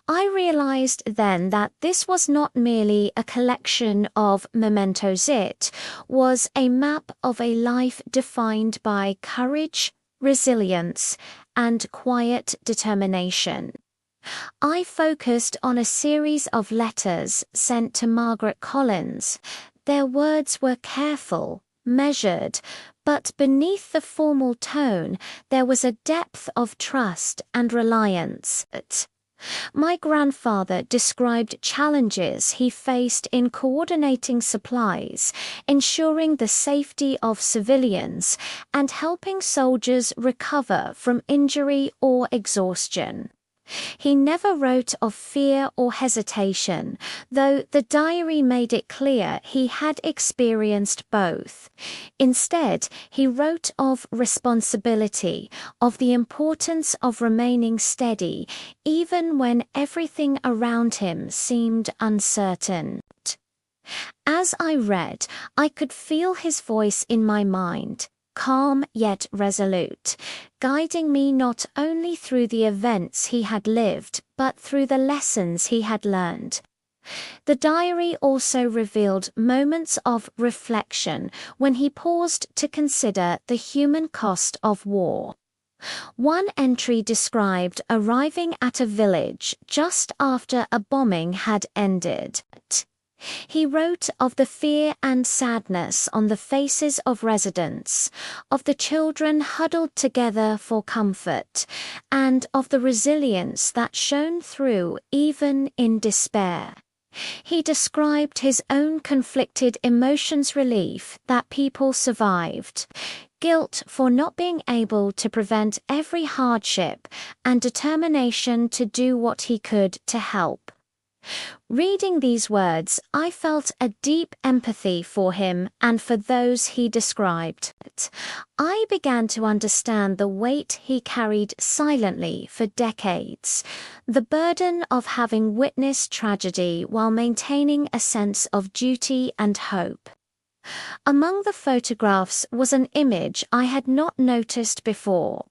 I realized then that this was not merely a collection of mementos, it was a map of a life defined by courage, resilience, and quiet determination. I focused on a series of letters sent to Margaret Collins. Their words were careful, measured, but beneath the formal tone there was a depth of trust and reliance. My grandfather described challenges he faced in coordinating supplies, ensuring the safety of civilians, and helping soldiers recover from injury or exhaustion. He never wrote of fear or hesitation, though the diary made it clear he had experienced both. Instead, he wrote of responsibility, of the importance of remaining steady, even when everything around him seemed uncertain. As I read, I could feel his voice in my mind, calm yet resolute, guiding me not only through the events he had lived, but through the lessons he had learned. The diary also revealed moments of reflection when he paused to consider the human cost of war. One entry described arriving at a village just after a bombing had ended. He wrote of the fear and sadness on the faces of residents, of the children huddled together for comfort, and of the resilience that shone through even in despair. He described his own conflicted emotions, relief that people survived, guilt for not being able to prevent every hardship, and determination to do what he could to help. Reading these words, I felt a deep empathy for him and for those he described. I began to understand the weight he carried silently for decades, the burden of having witnessed tragedy while maintaining a sense of duty and hope. Among the photographs was an image I had not noticed before.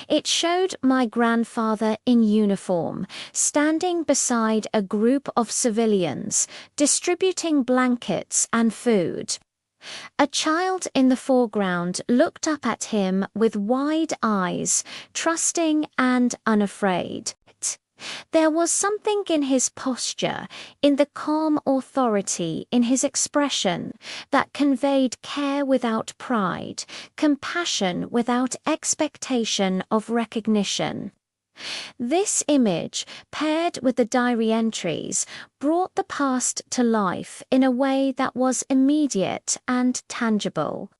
It showed my grandfather in uniform, standing beside a group of civilians, distributing blankets and food. A child in the foreground looked up at him with wide eyes, trusting and unafraid. There was something in his posture, in the calm authority in his expression, that conveyed care without pride, compassion without expectation of recognition. This image, paired with the diary entries, brought the past to life in a way that was immediate and tangible.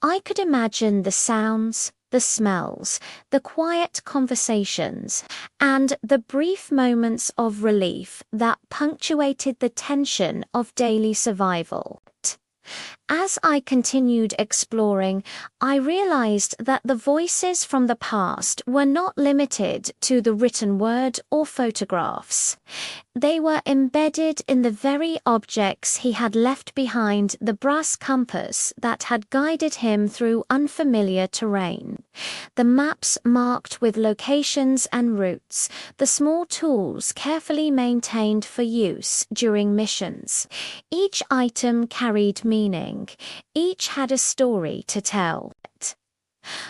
I could imagine the sounds, the smells, the quiet conversations, and the brief moments of relief that punctuated the tension of daily survival. As I continued exploring, I realized that the voices from the past were not limited to the written word or photographs. They were embedded in the very objects he had left behind, the brass compass that had guided him through unfamiliar terrain, the maps marked with locations and routes, the small tools carefully maintained for use during missions. Each item carried meaning. Each had a story to tell.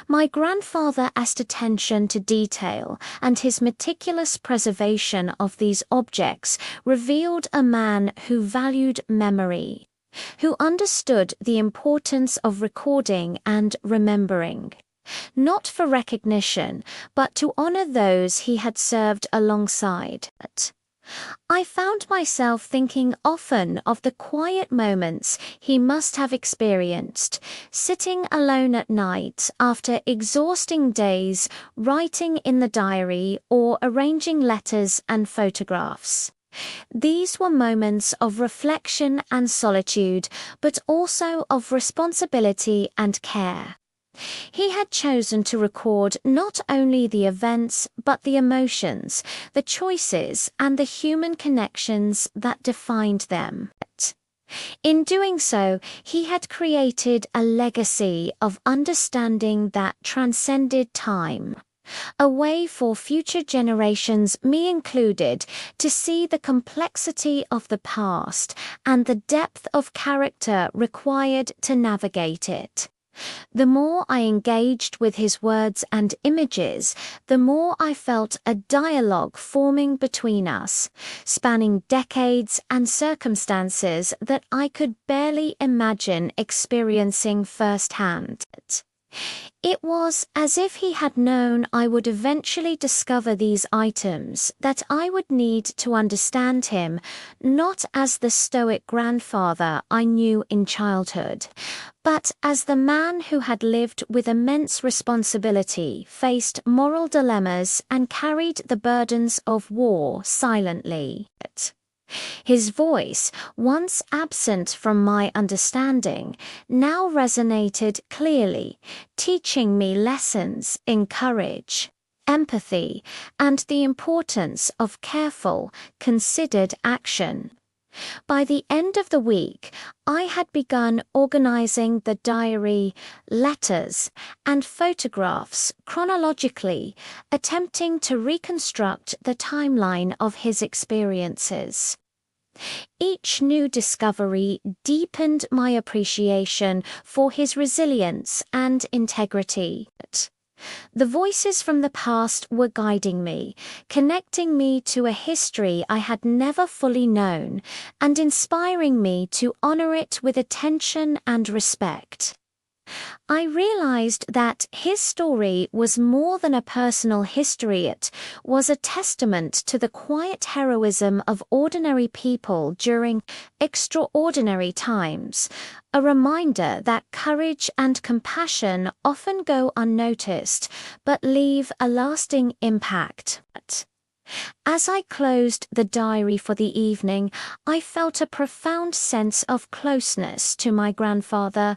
My grandfather asked attention to detail, and his meticulous preservation of these objects revealed a man who valued memory, who understood the importance of recording and remembering, not for recognition, but to honor those he had served alongside. I found myself thinking often of the quiet moments he must have experienced, sitting alone at night after exhausting days, writing in the diary or arranging letters and photographs. These were moments of reflection and solitude, but also of responsibility and care. He had chosen to record not only the events but the emotions, the choices, and the human connections that defined them. In doing so, he had created a legacy of understanding that transcended time. A way for future generations, me included, to see the complexity of the past and the depth of character required to navigate it. The more I engaged with his words and images, the more I felt a dialogue forming between us, spanning decades and circumstances that I could barely imagine experiencing firsthand. It was as if he had known I would eventually discover these items, that I would need to understand him, not as the stoic grandfather I knew in childhood, but as the man who had lived with immense responsibility, faced moral dilemmas, and carried the burdens of war silently. His voice, once absent from my understanding, now resonated clearly, teaching me lessons in courage, empathy, and the importance of careful, considered action. By the end of the week, I had begun organizing the diary, letters, and photographs chronologically, attempting to reconstruct the timeline of his experiences. Each new discovery deepened my appreciation for his resilience and integrity. The voices from the past were guiding me, connecting me to a history I had never fully known, and inspiring me to honor it with attention and respect. I realized that his story was more than a personal history. It was a testament to the quiet heroism of ordinary people during extraordinary times, a reminder that courage and compassion often go unnoticed but leave a lasting impact. As I closed the diary for the evening, I felt a profound sense of closeness to my grandfather.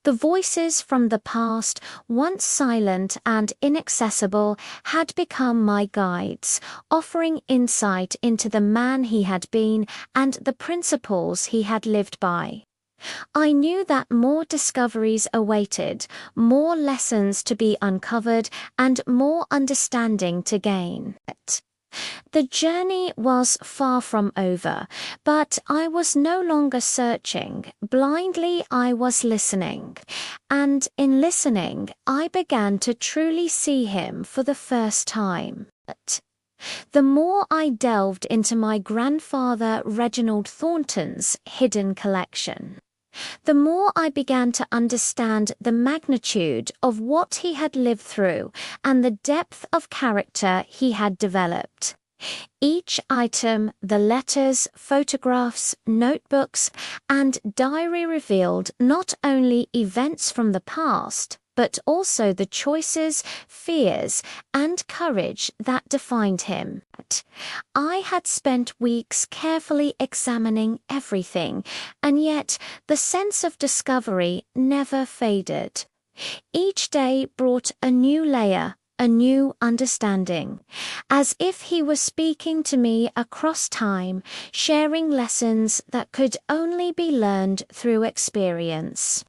The voices from the past, once silent and inaccessible, had become my guides, offering insight into the man he had been and the principles he had lived by. I knew that more discoveries awaited, more lessons to be uncovered, and more understanding to gain. The journey was far from over, but I was no longer searching. Blindly, I was listening. And in listening, I began to truly see him for the first time. The more I delved into my grandfather Reginald Thornton's hidden collection, the more I began to understand the magnitude of what he had lived through and the depth of character he had developed. Each item, the letters, photographs, notebooks, and diary revealed not only events from the past, but also the choices, fears, and courage that defined him. I had spent weeks carefully examining everything, and yet the sense of discovery never faded. Each day brought a new layer, a new understanding, as if he was speaking to me across time, sharing lessons that could only be learned through experience.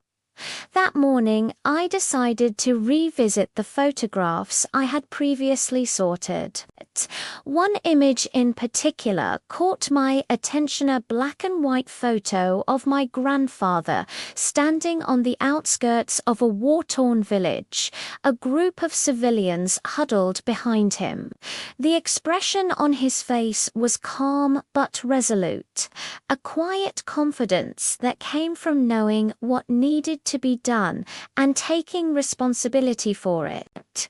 That morning, I decided to revisit the photographs I had previously sorted. One image in particular caught my attention, a black and white photo of my grandfather standing on the outskirts of a war-torn village, a group of civilians huddled behind him. The expression on his face was calm but resolute, a quiet confidence that came from knowing what needed to be done and taking responsibility for it.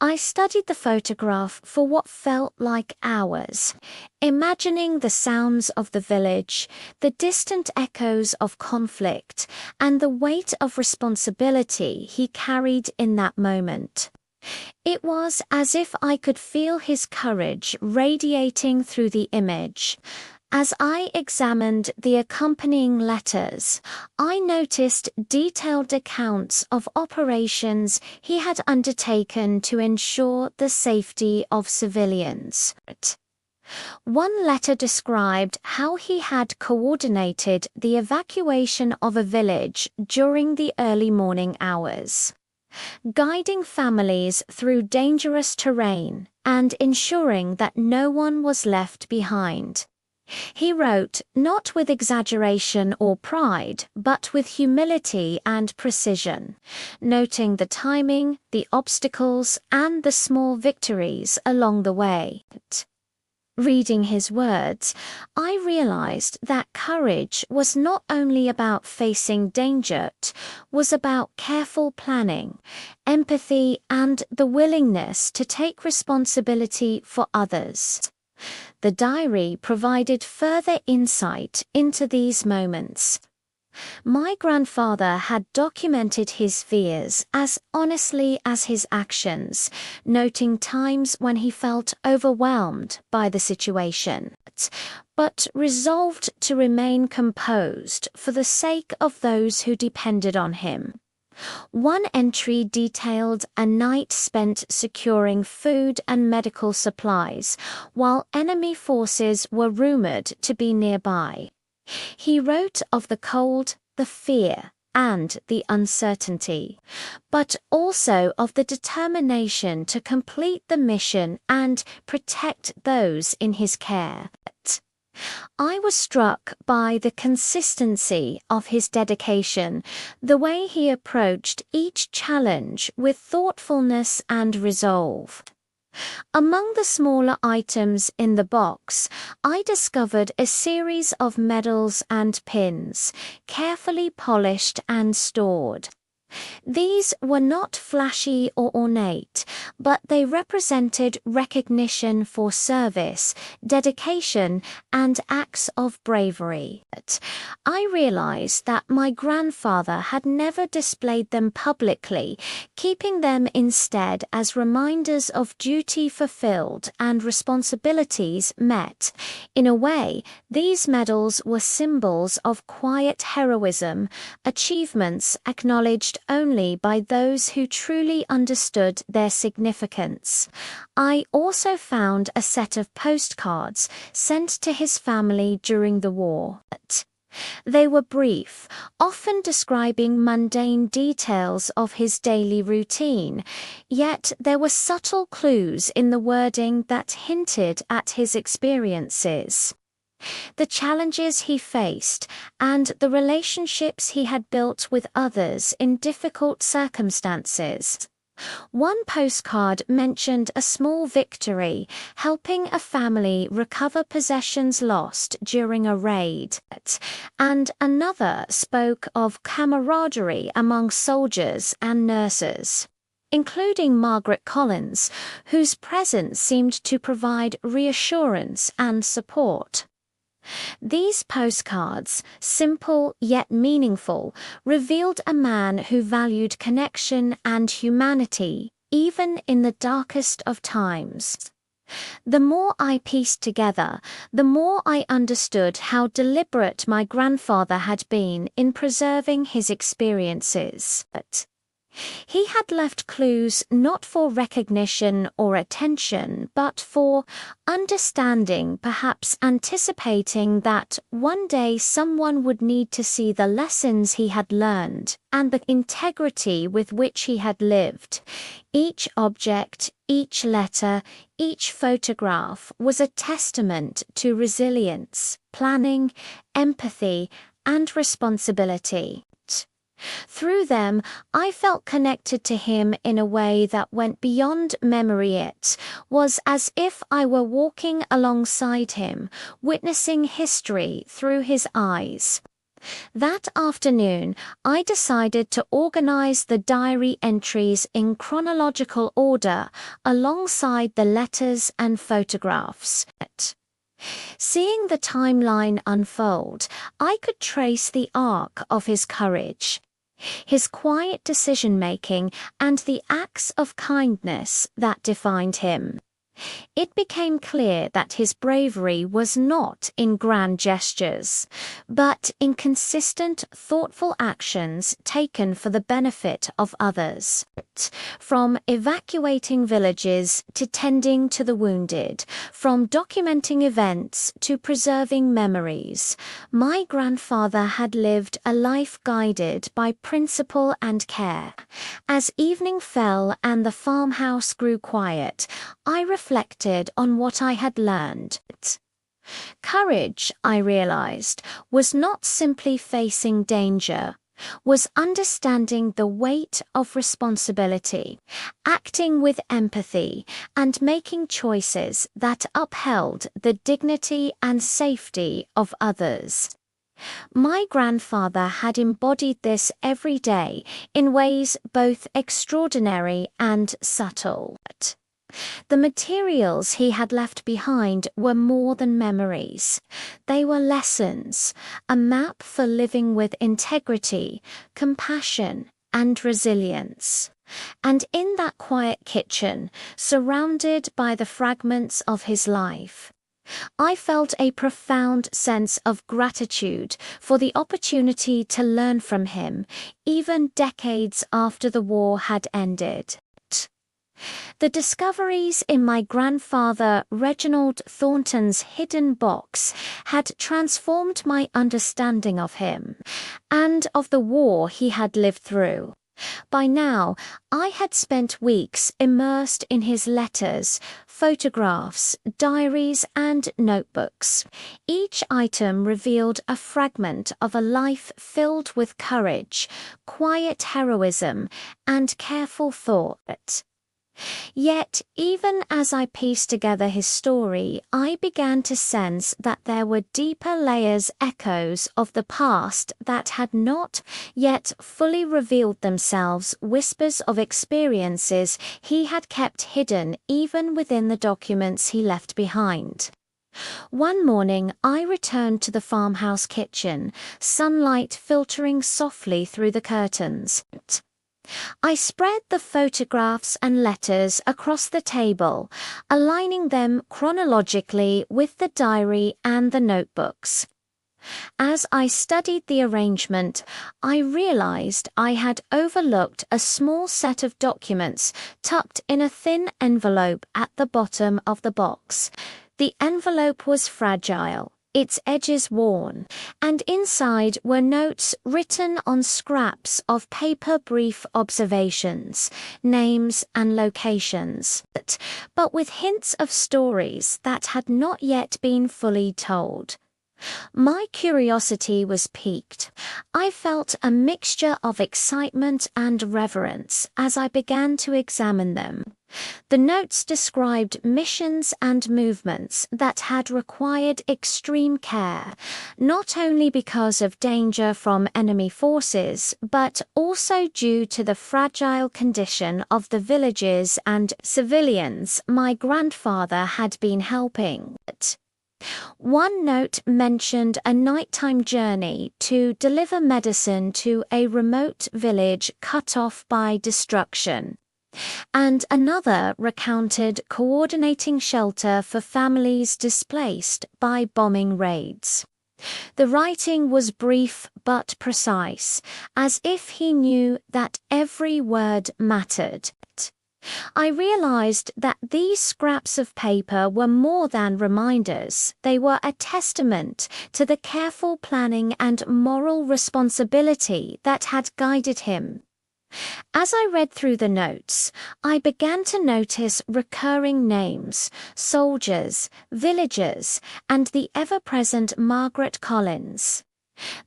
I studied the photograph for what felt like hours, imagining the sounds of the village, the distant echoes of conflict, and the weight of responsibility he carried in that moment. It was as if I could feel his courage radiating through the image. As I examined the accompanying letters, I noticed detailed accounts of operations he had undertaken to ensure the safety of civilians. One letter described how he had coordinated the evacuation of a village during the early morning hours, guiding families through dangerous terrain and ensuring that no one was left behind. He wrote, not with exaggeration or pride, but with humility and precision, noting the timing, the obstacles, and the small victories along the way. Reading his words, I realized that courage was not only about facing danger, it was about careful planning, empathy, and the willingness to take responsibility for others. The diary provided further insight into these moments. My grandfather had documented his fears as honestly as his actions, noting times when he felt overwhelmed by the situation, but resolved to remain composed for the sake of those who depended on him. One entry detailed a night spent securing food and medical supplies, while enemy forces were rumored to be nearby. He wrote of the cold, the fear, and the uncertainty, but also of the determination to complete the mission and protect those in his care. I was struck by the consistency of his dedication, the way he approached each challenge with thoughtfulness and resolve. Among the smaller items in the box, I discovered a series of medals and pins, carefully polished and stored. These were not flashy or ornate, but they represented recognition for service, dedication, and acts of bravery. I realized that my grandfather had never displayed them publicly, keeping them instead as reminders of duty fulfilled and responsibilities met. In a way, these medals were symbols of quiet heroism, achievements acknowledged only by those who truly understood their significance. I also found a set of postcards sent to his family during the war. They were brief, often describing mundane details of his daily routine, yet there were subtle clues in the wording that hinted at his experiences, the challenges he faced, and the relationships he had built with others in difficult circumstances. One postcard mentioned a small victory, helping a family recover possessions lost during a raid, and another spoke of camaraderie among soldiers and nurses, including Margaret Collins, whose presence seemed to provide reassurance and support. These postcards, simple yet meaningful, revealed a man who valued connection and humanity, even in the darkest of times. The more I pieced together, the more I understood how deliberate my grandfather had been in preserving his experiences. He had left clues not for recognition or attention, but for understanding, perhaps anticipating that one day someone would need to see the lessons he had learned and the integrity with which he had lived. Each object, each letter, each photograph was a testament to resilience, planning, empathy, and responsibility. Through them, I felt connected to him in a way that went beyond memory. It was as if I were walking alongside him, witnessing history through his eyes. That afternoon, I decided to organize the diary entries in chronological order alongside the letters and photographs. Seeing the timeline unfold, I could trace the arc of his courage, his quiet decision-making, and the acts of kindness that defined him. It became clear that his bravery was not in grand gestures, but in consistent, thoughtful actions taken for the benefit of others. From evacuating villages to tending to the wounded, from documenting events to preserving memories, my grandfather had lived a life guided by principle and care. As evening fell and the farmhouse grew quiet, I reflected on what I had learned. Courage, I realized, was not simply facing danger, was understanding the weight of responsibility, acting with empathy, and making choices that upheld the dignity and safety of others. My grandfather had embodied this every day in ways both extraordinary and subtle. The materials he had left behind were more than memories. They were lessons, a map for living with integrity, compassion, and resilience. And in that quiet kitchen, surrounded by the fragments of his life, I felt a profound sense of gratitude for the opportunity to learn from him, even decades after the war had ended. The discoveries in my grandfather Reginald Thornton's hidden box had transformed my understanding of him, and of the war he had lived through. By now, I had spent weeks immersed in his letters, photographs, diaries, and notebooks. Each item revealed a fragment of a life filled with courage, quiet heroism, and careful thought. Yet, even as I pieced together his story, I began to sense that there were deeper layers, echoes of the past that had not yet fully revealed themselves, whispers of experiences he had kept hidden even within the documents he left behind. One morning, I returned to the farmhouse kitchen, sunlight filtering softly through the curtains. I spread the photographs and letters across the table, aligning them chronologically with the diary and the notebooks. As I studied the arrangement, I realized I had overlooked a small set of documents tucked in a thin envelope at the bottom of the box. The envelope was fragile, its edges worn, and inside were notes written on scraps of paper, brief observations, names and locations, but with hints of stories that had not yet been fully told. My curiosity was piqued. I felt a mixture of excitement and reverence as I began to examine them. The notes described missions and movements that had required extreme care, not only because of danger from enemy forces, but also due to the fragile condition of the villages and civilians my grandfather had been helping. One note mentioned a nighttime journey to deliver medicine to a remote village cut off by destruction, and another recounted coordinating shelter for families displaced by bombing raids. The writing was brief but precise, as if he knew that every word mattered. I realized that these scraps of paper were more than reminders. They were a testament to the careful planning and moral responsibility that had guided him. As I read through the notes, I began to notice recurring names, soldiers, villagers, and the ever-present Margaret Collins.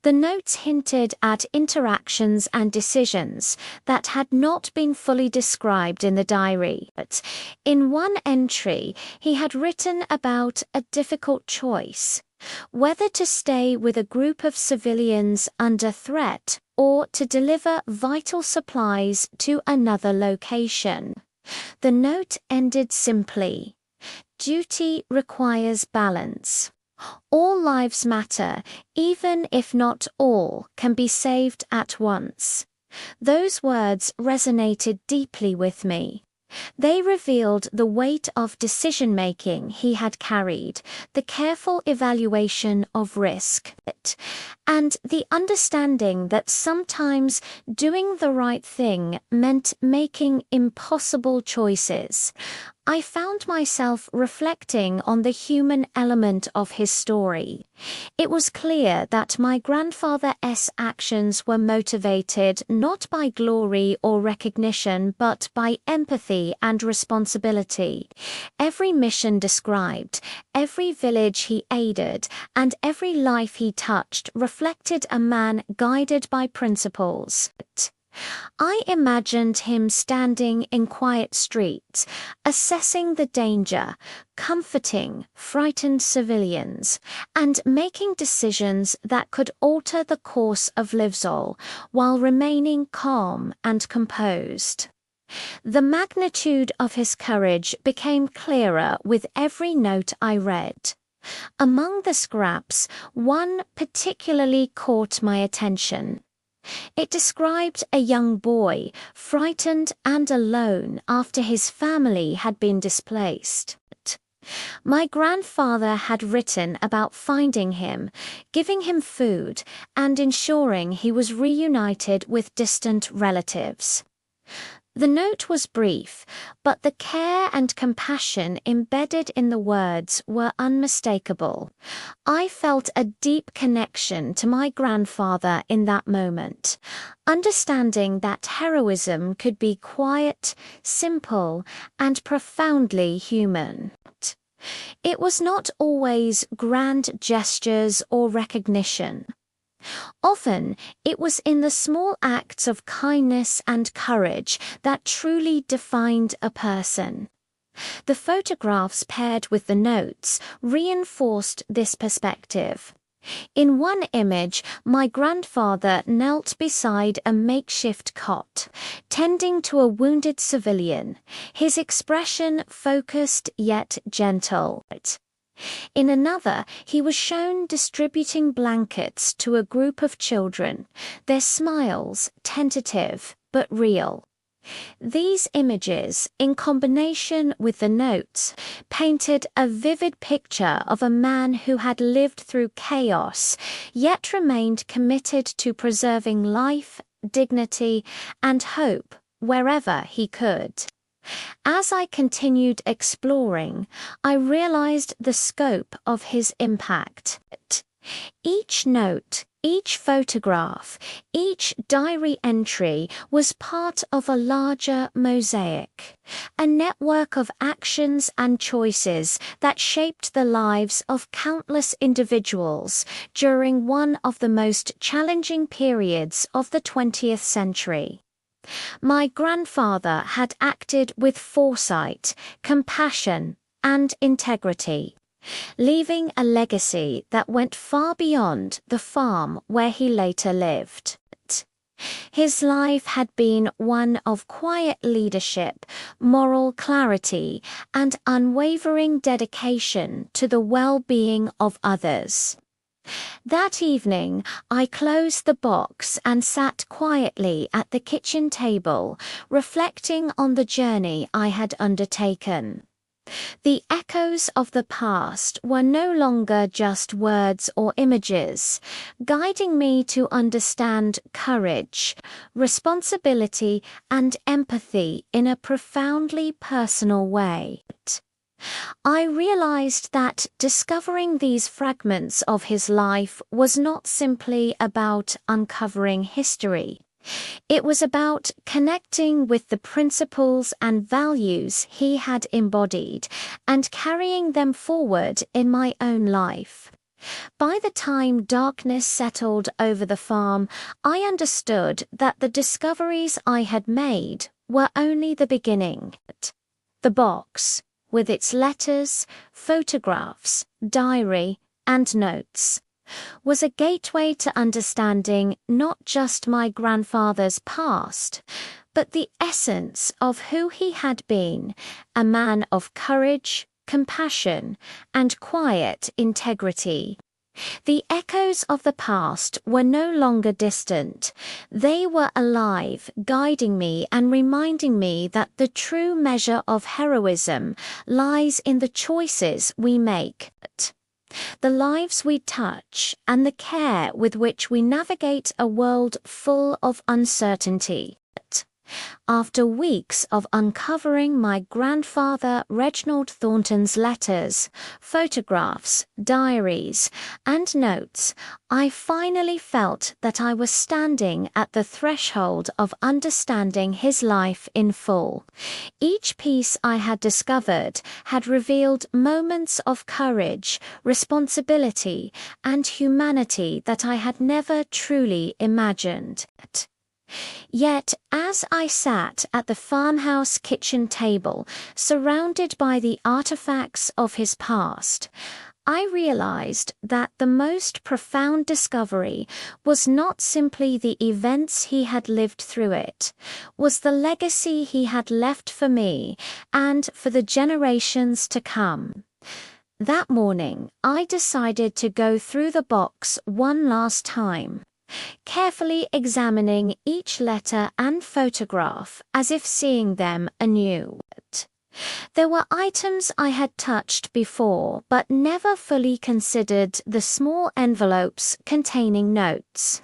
The notes hinted at interactions and decisions that had not been fully described in the diary. But in one entry, he had written about a difficult choice, whether to stay with a group of civilians under threat or to deliver vital supplies to another location. The note ended simply: "Duty requires balance. All lives matter, even if not all can be saved at once." Those words resonated deeply with me. They revealed the weight of decision-making he had carried, the careful evaluation of risk, and the understanding that sometimes doing the right thing meant making impossible choices. I found myself reflecting on the human element of his story. It was clear that my grandfather's actions were motivated not by glory or recognition, but by empathy and responsibility. Every mission described, every village he aided, and every life he touched reflected a man guided by principles. I imagined him standing in quiet streets, assessing the danger, comforting frightened civilians, and making decisions that could alter the course of Livzol while remaining calm and composed. The magnitude of his courage became clearer with every note I read. Among the scraps, one particularly caught my attention. It described a young boy, frightened and alone after his family had been displaced. My grandfather had written about finding him, giving him food, and ensuring he was reunited with distant relatives. The note was brief, but the care and compassion embedded in the words were unmistakable. I felt a deep connection to my grandfather in that moment, understanding that heroism could be quiet, simple, and profoundly human. It was not always grand gestures or recognition. Often, it was in the small acts of kindness and courage that truly defined a person. The photographs paired with the notes reinforced this perspective. In one image, my grandfather knelt beside a makeshift cot, tending to a wounded civilian, his expression focused yet gentle. In another, he was shown distributing blankets to a group of children, their smiles tentative but real. These images, in combination with the notes, painted a vivid picture of a man who had lived through chaos, yet remained committed to preserving life, dignity, and hope wherever he could. As I continued exploring, I realized the scope of his impact. Each note, each photograph, each diary entry was part of a larger mosaic, a network of actions and choices that shaped the lives of countless individuals during one of the most challenging periods of the 20th century. My grandfather had acted with foresight, compassion, and integrity, leaving a legacy that went far beyond the farm where he later lived. His life had been one of quiet leadership, moral clarity, and unwavering dedication to the well-being of others. That evening, I closed the box and sat quietly at the kitchen table, reflecting on the journey I had undertaken. The echoes of the past were no longer just words or images, guiding me to understand courage, responsibility, and empathy in a profoundly personal way. I realized that discovering these fragments of his life was not simply about uncovering history. It was about connecting with the principles and values he had embodied and carrying them forward in my own life. By the time darkness settled over the farm, I understood that the discoveries I had made were only the beginning. The box, with its letters, photographs, diary, and notes, was a gateway to understanding not just my grandfather's past, but the essence of who he had been, a man of courage, compassion, and quiet integrity. The echoes of the past were no longer distant. They were alive, guiding me and reminding me that the true measure of heroism lies in the choices we make, the lives we touch, and the care with which we navigate a world full of uncertainty. After weeks of uncovering my grandfather Reginald Thornton's letters, photographs, diaries, and notes, I finally felt that I was standing at the threshold of understanding his life in full. Each piece I had discovered had revealed moments of courage, responsibility, and humanity that I had never truly imagined. Yet, as I sat at the farmhouse kitchen table, surrounded by the artifacts of his past, I realized that the most profound discovery was not simply the events he had lived through it, was the legacy he had left for me and for the generations to come. That morning, I decided to go through the box one last time, carefully examining each letter and photograph as if seeing them anew. There were items I had touched before but never fully considered: the small envelopes containing notes,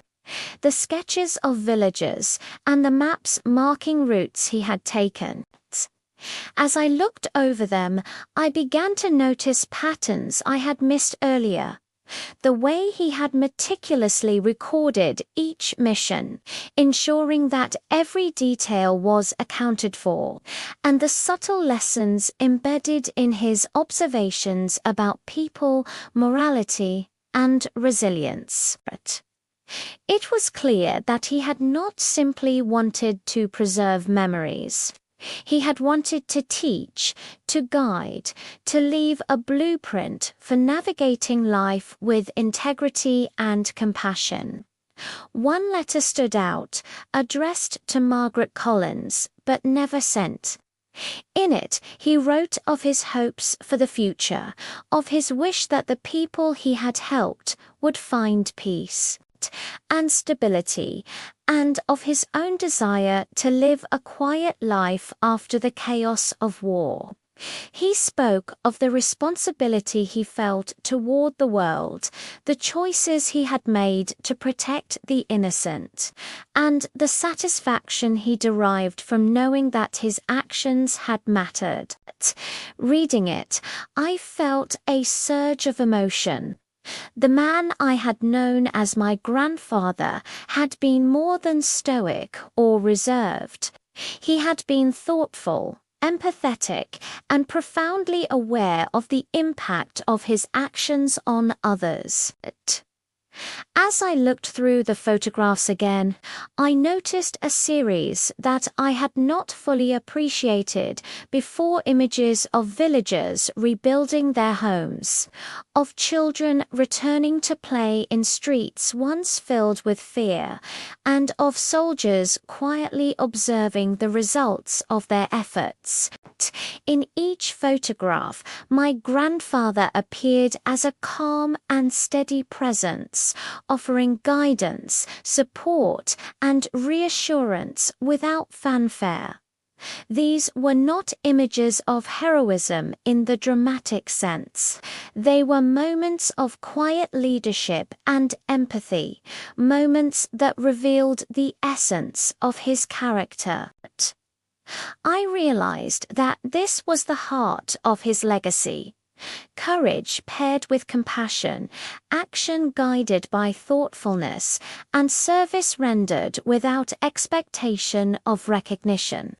the sketches of villages, and the maps marking routes he had taken. As I looked over them, I began to notice patterns I had missed earlier. The way he had meticulously recorded each mission, ensuring that every detail was accounted for, and the subtle lessons embedded in his observations about people, morality, and resilience. It was clear that he had not simply wanted to preserve memories. He had wanted to teach, to guide, to leave a blueprint for navigating life with integrity and compassion. One letter stood out, addressed to Margaret Collins, but never sent. In it, he wrote of his hopes for the future, of his wish that the people he had helped would find peace and stability, and of his own desire to live a quiet life after the chaos of war. He spoke of the responsibility he felt toward the world, the choices he had made to protect the innocent, and the satisfaction he derived from knowing that his actions had mattered. Reading it, I felt a surge of emotion. The man I had known as my grandfather had been more than stoic or reserved. He had been thoughtful, empathetic, and profoundly aware of the impact of his actions on others. As I looked through the photographs again, I noticed a series that I had not fully appreciated before: images of villagers rebuilding their homes, of children returning to play in streets once filled with fear, and of soldiers quietly observing the results of their efforts. In each photograph, my grandfather appeared as a calm and steady presence, offering guidance, support, and reassurance without fanfare. These were not images of heroism in the dramatic sense. They were moments of quiet leadership and empathy, moments that revealed the essence of his character. I realized that this was the heart of his legacy. Courage paired with compassion, action guided by thoughtfulness, and service rendered without expectation of recognition.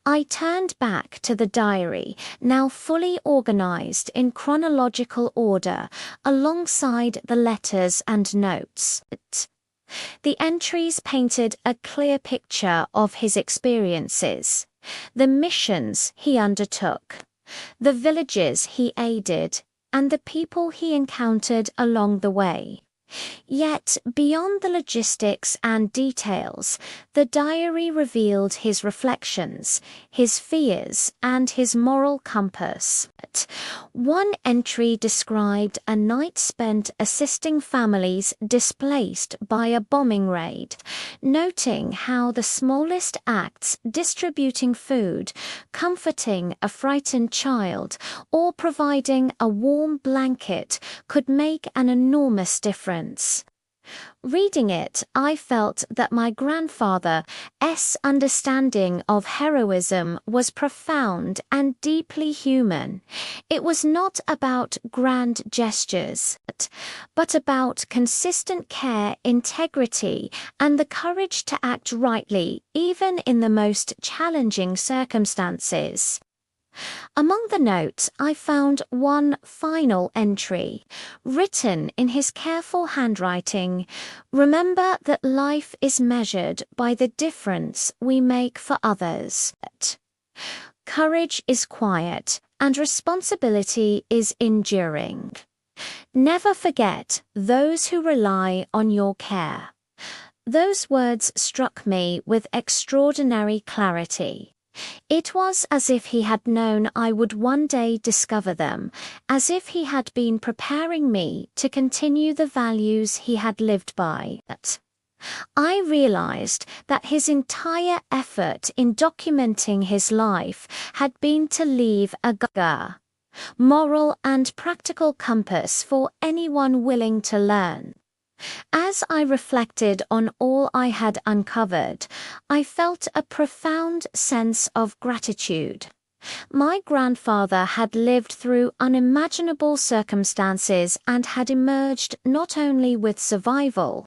I turned back to the diary, now fully organized in chronological order, alongside the letters and notes. The entries painted a clear picture of his experiences, the missions he undertook, the villages he aided, and the people he encountered along the way. Yet, beyond the logistics and details, the diary revealed his reflections, his fears, and his moral compass. One entry described a night spent assisting families displaced by a bombing raid, noting how the smallest acts, distributing food, comforting a frightened child, or providing a warm blanket, could make an enormous difference. Reading it, I felt that my grandfather's understanding of heroism was profound and deeply human. It was not about grand gestures, but about consistent care, integrity, and the courage to act rightly, even in the most challenging circumstances. Among the notes, I found one final entry, written in his careful handwriting: "Remember that life is measured by the difference we make for others. Courage is quiet, and responsibility is enduring. Never forget those who rely on your care." Those words struck me with extraordinary clarity. It was as if he had known I would one day discover them, as if he had been preparing me to continue the values he had lived by. I realized that his entire effort in documenting his life had been to leave a moral and practical compass for anyone willing to learn. As I reflected on all I had uncovered, I felt a profound sense of gratitude. My grandfather had lived through unimaginable circumstances and had emerged not only with survival,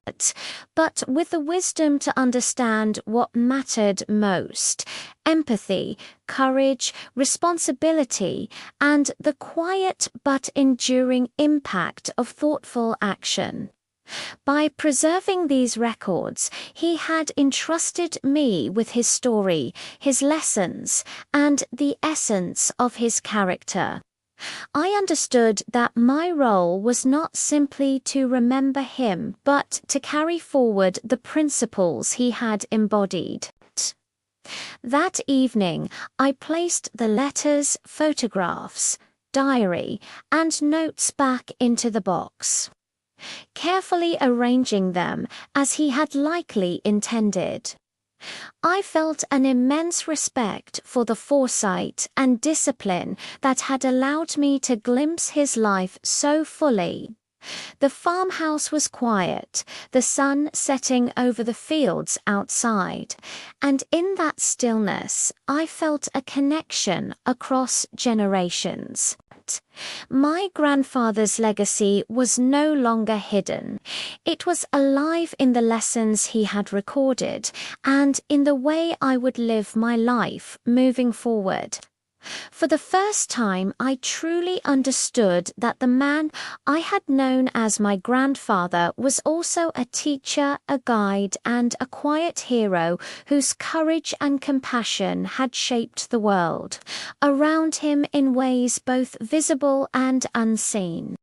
but with the wisdom to understand what mattered most: empathy, courage, responsibility, and the quiet but enduring impact of thoughtful action. By preserving these records, he had entrusted me with his story, his lessons, and the essence of his character. I understood that my role was not simply to remember him, but to carry forward the principles he had embodied. That evening, I placed the letters, photographs, diary, and notes back into the box, carefully arranging them as he had likely intended. I felt an immense respect for the foresight and discipline that had allowed me to glimpse his life so fully. The farmhouse was quiet, the sun setting over the fields outside, and in that stillness I felt a connection across generations. My grandfather's legacy was no longer hidden. It was alive in the lessons he had recorded and in the way I would live my life moving forward. For the first time, I truly understood that the man I had known as my grandfather was also a teacher, a guide, and a quiet hero whose courage and compassion had shaped the world around him in ways both visible and unseen.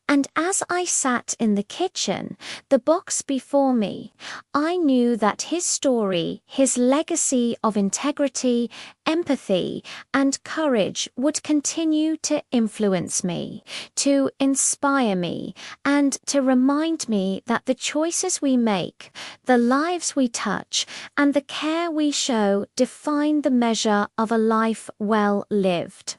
And as I sat in the kitchen, the box before me, I knew that his story, his legacy of integrity, empathy, and courage would continue to influence me, to inspire me, and to remind me that the choices we make, the lives we touch, and the care we show define the measure of a life well lived.